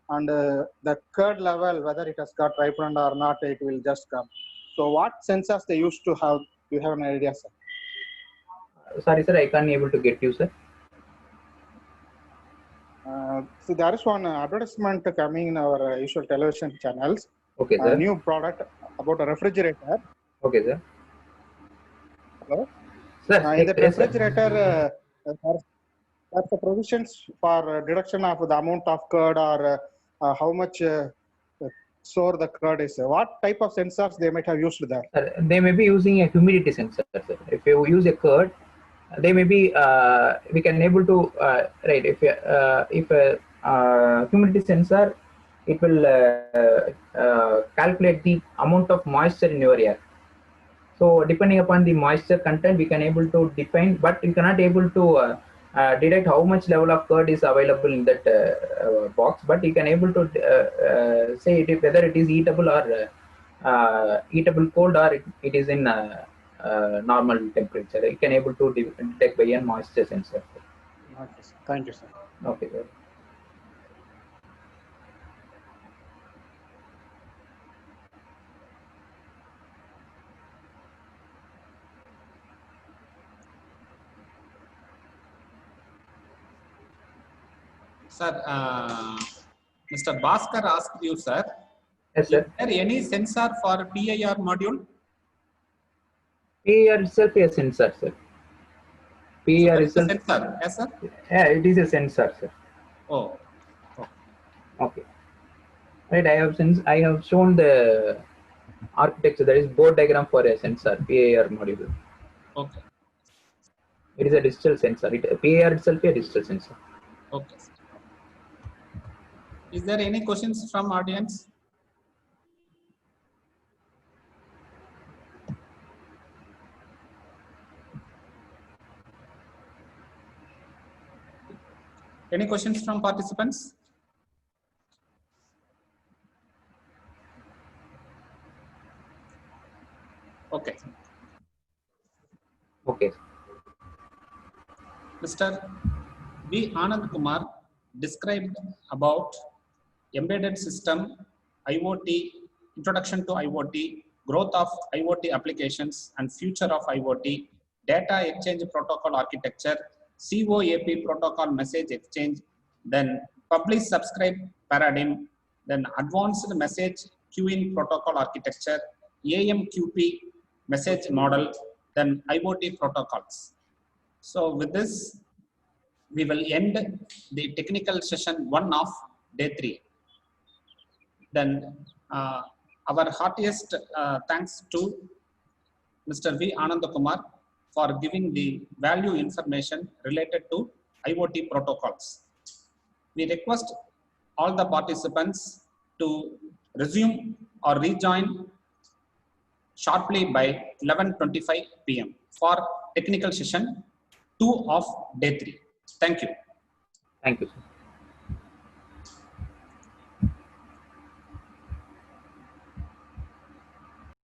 Speaker 4: and the curd level, whether it has got ripened or not, it will just come. So, what sensors they used to have? Do you have an idea, sir?
Speaker 2: Sorry, sir, I can't able to get you, sir.
Speaker 4: So there is one advertisement coming in our usual television channels.
Speaker 2: Okay, sir.
Speaker 4: A new product about a refrigerator.
Speaker 2: Okay, sir.
Speaker 4: Hello?
Speaker 2: Sir,
Speaker 4: In the
Speaker 2: yes, sir.
Speaker 4: refrigerator, there's the provisions for deduction of the amount of curd or how much sour the curd is. What type of sensors they might have used there?
Speaker 2: Sir, they may be using a humidity sensor, sir. If you use a curd, they may be we can able to right if a humidity sensor, it will calculate the amount of moisture in your air. So depending upon the moisture content, we can able to define, but we cannot able to detect how much level of curd is available in that box. But you can able to say whether it is eatable or eatable cold, or it is in normal temperature. You can able to detect by a moisture sensor.
Speaker 4: Okay, sir. Thank you, sir.
Speaker 2: Okay, sir.
Speaker 1: Sir, Mr. Bhaskar asked you, sir,
Speaker 2: Yes, sir.
Speaker 1: is there any sensor for PIR module?
Speaker 2: PIR itself is a sensor, sir. PIR itself.
Speaker 1: Sensor, yes, sir.
Speaker 2: Yeah, it is a sensor, sir.
Speaker 1: Oh,
Speaker 2: Okay. Right, I have shown the architecture. There is board diagram for a sensor, PIR module.
Speaker 1: okay,
Speaker 2: It is a digital sensor. PIR itself is a digital sensor.
Speaker 1: okay. Is there any questions from audience? Any questions from participants? Okay.
Speaker 2: Okay.
Speaker 1: Mr. V. Anand Kumar described about embedded system, IoT, introduction to IoT, growth of IoT applications and future of IoT, data exchange protocol architecture, COAP protocol message exchange, then publish subscribe paradigm, then advanced message queuing protocol architecture, AMQP message model, then IoT protocols. So with this, we will end the technical session 1 of day 3. Then our heartiest thanks to Mr. V. Anand Kumar for giving the value information related to IoT protocols. We request all the participants to resume or rejoin sharply by 11:25 p.m. for technical session 2 of day 3. Thank you.
Speaker 2: Thank you, sir.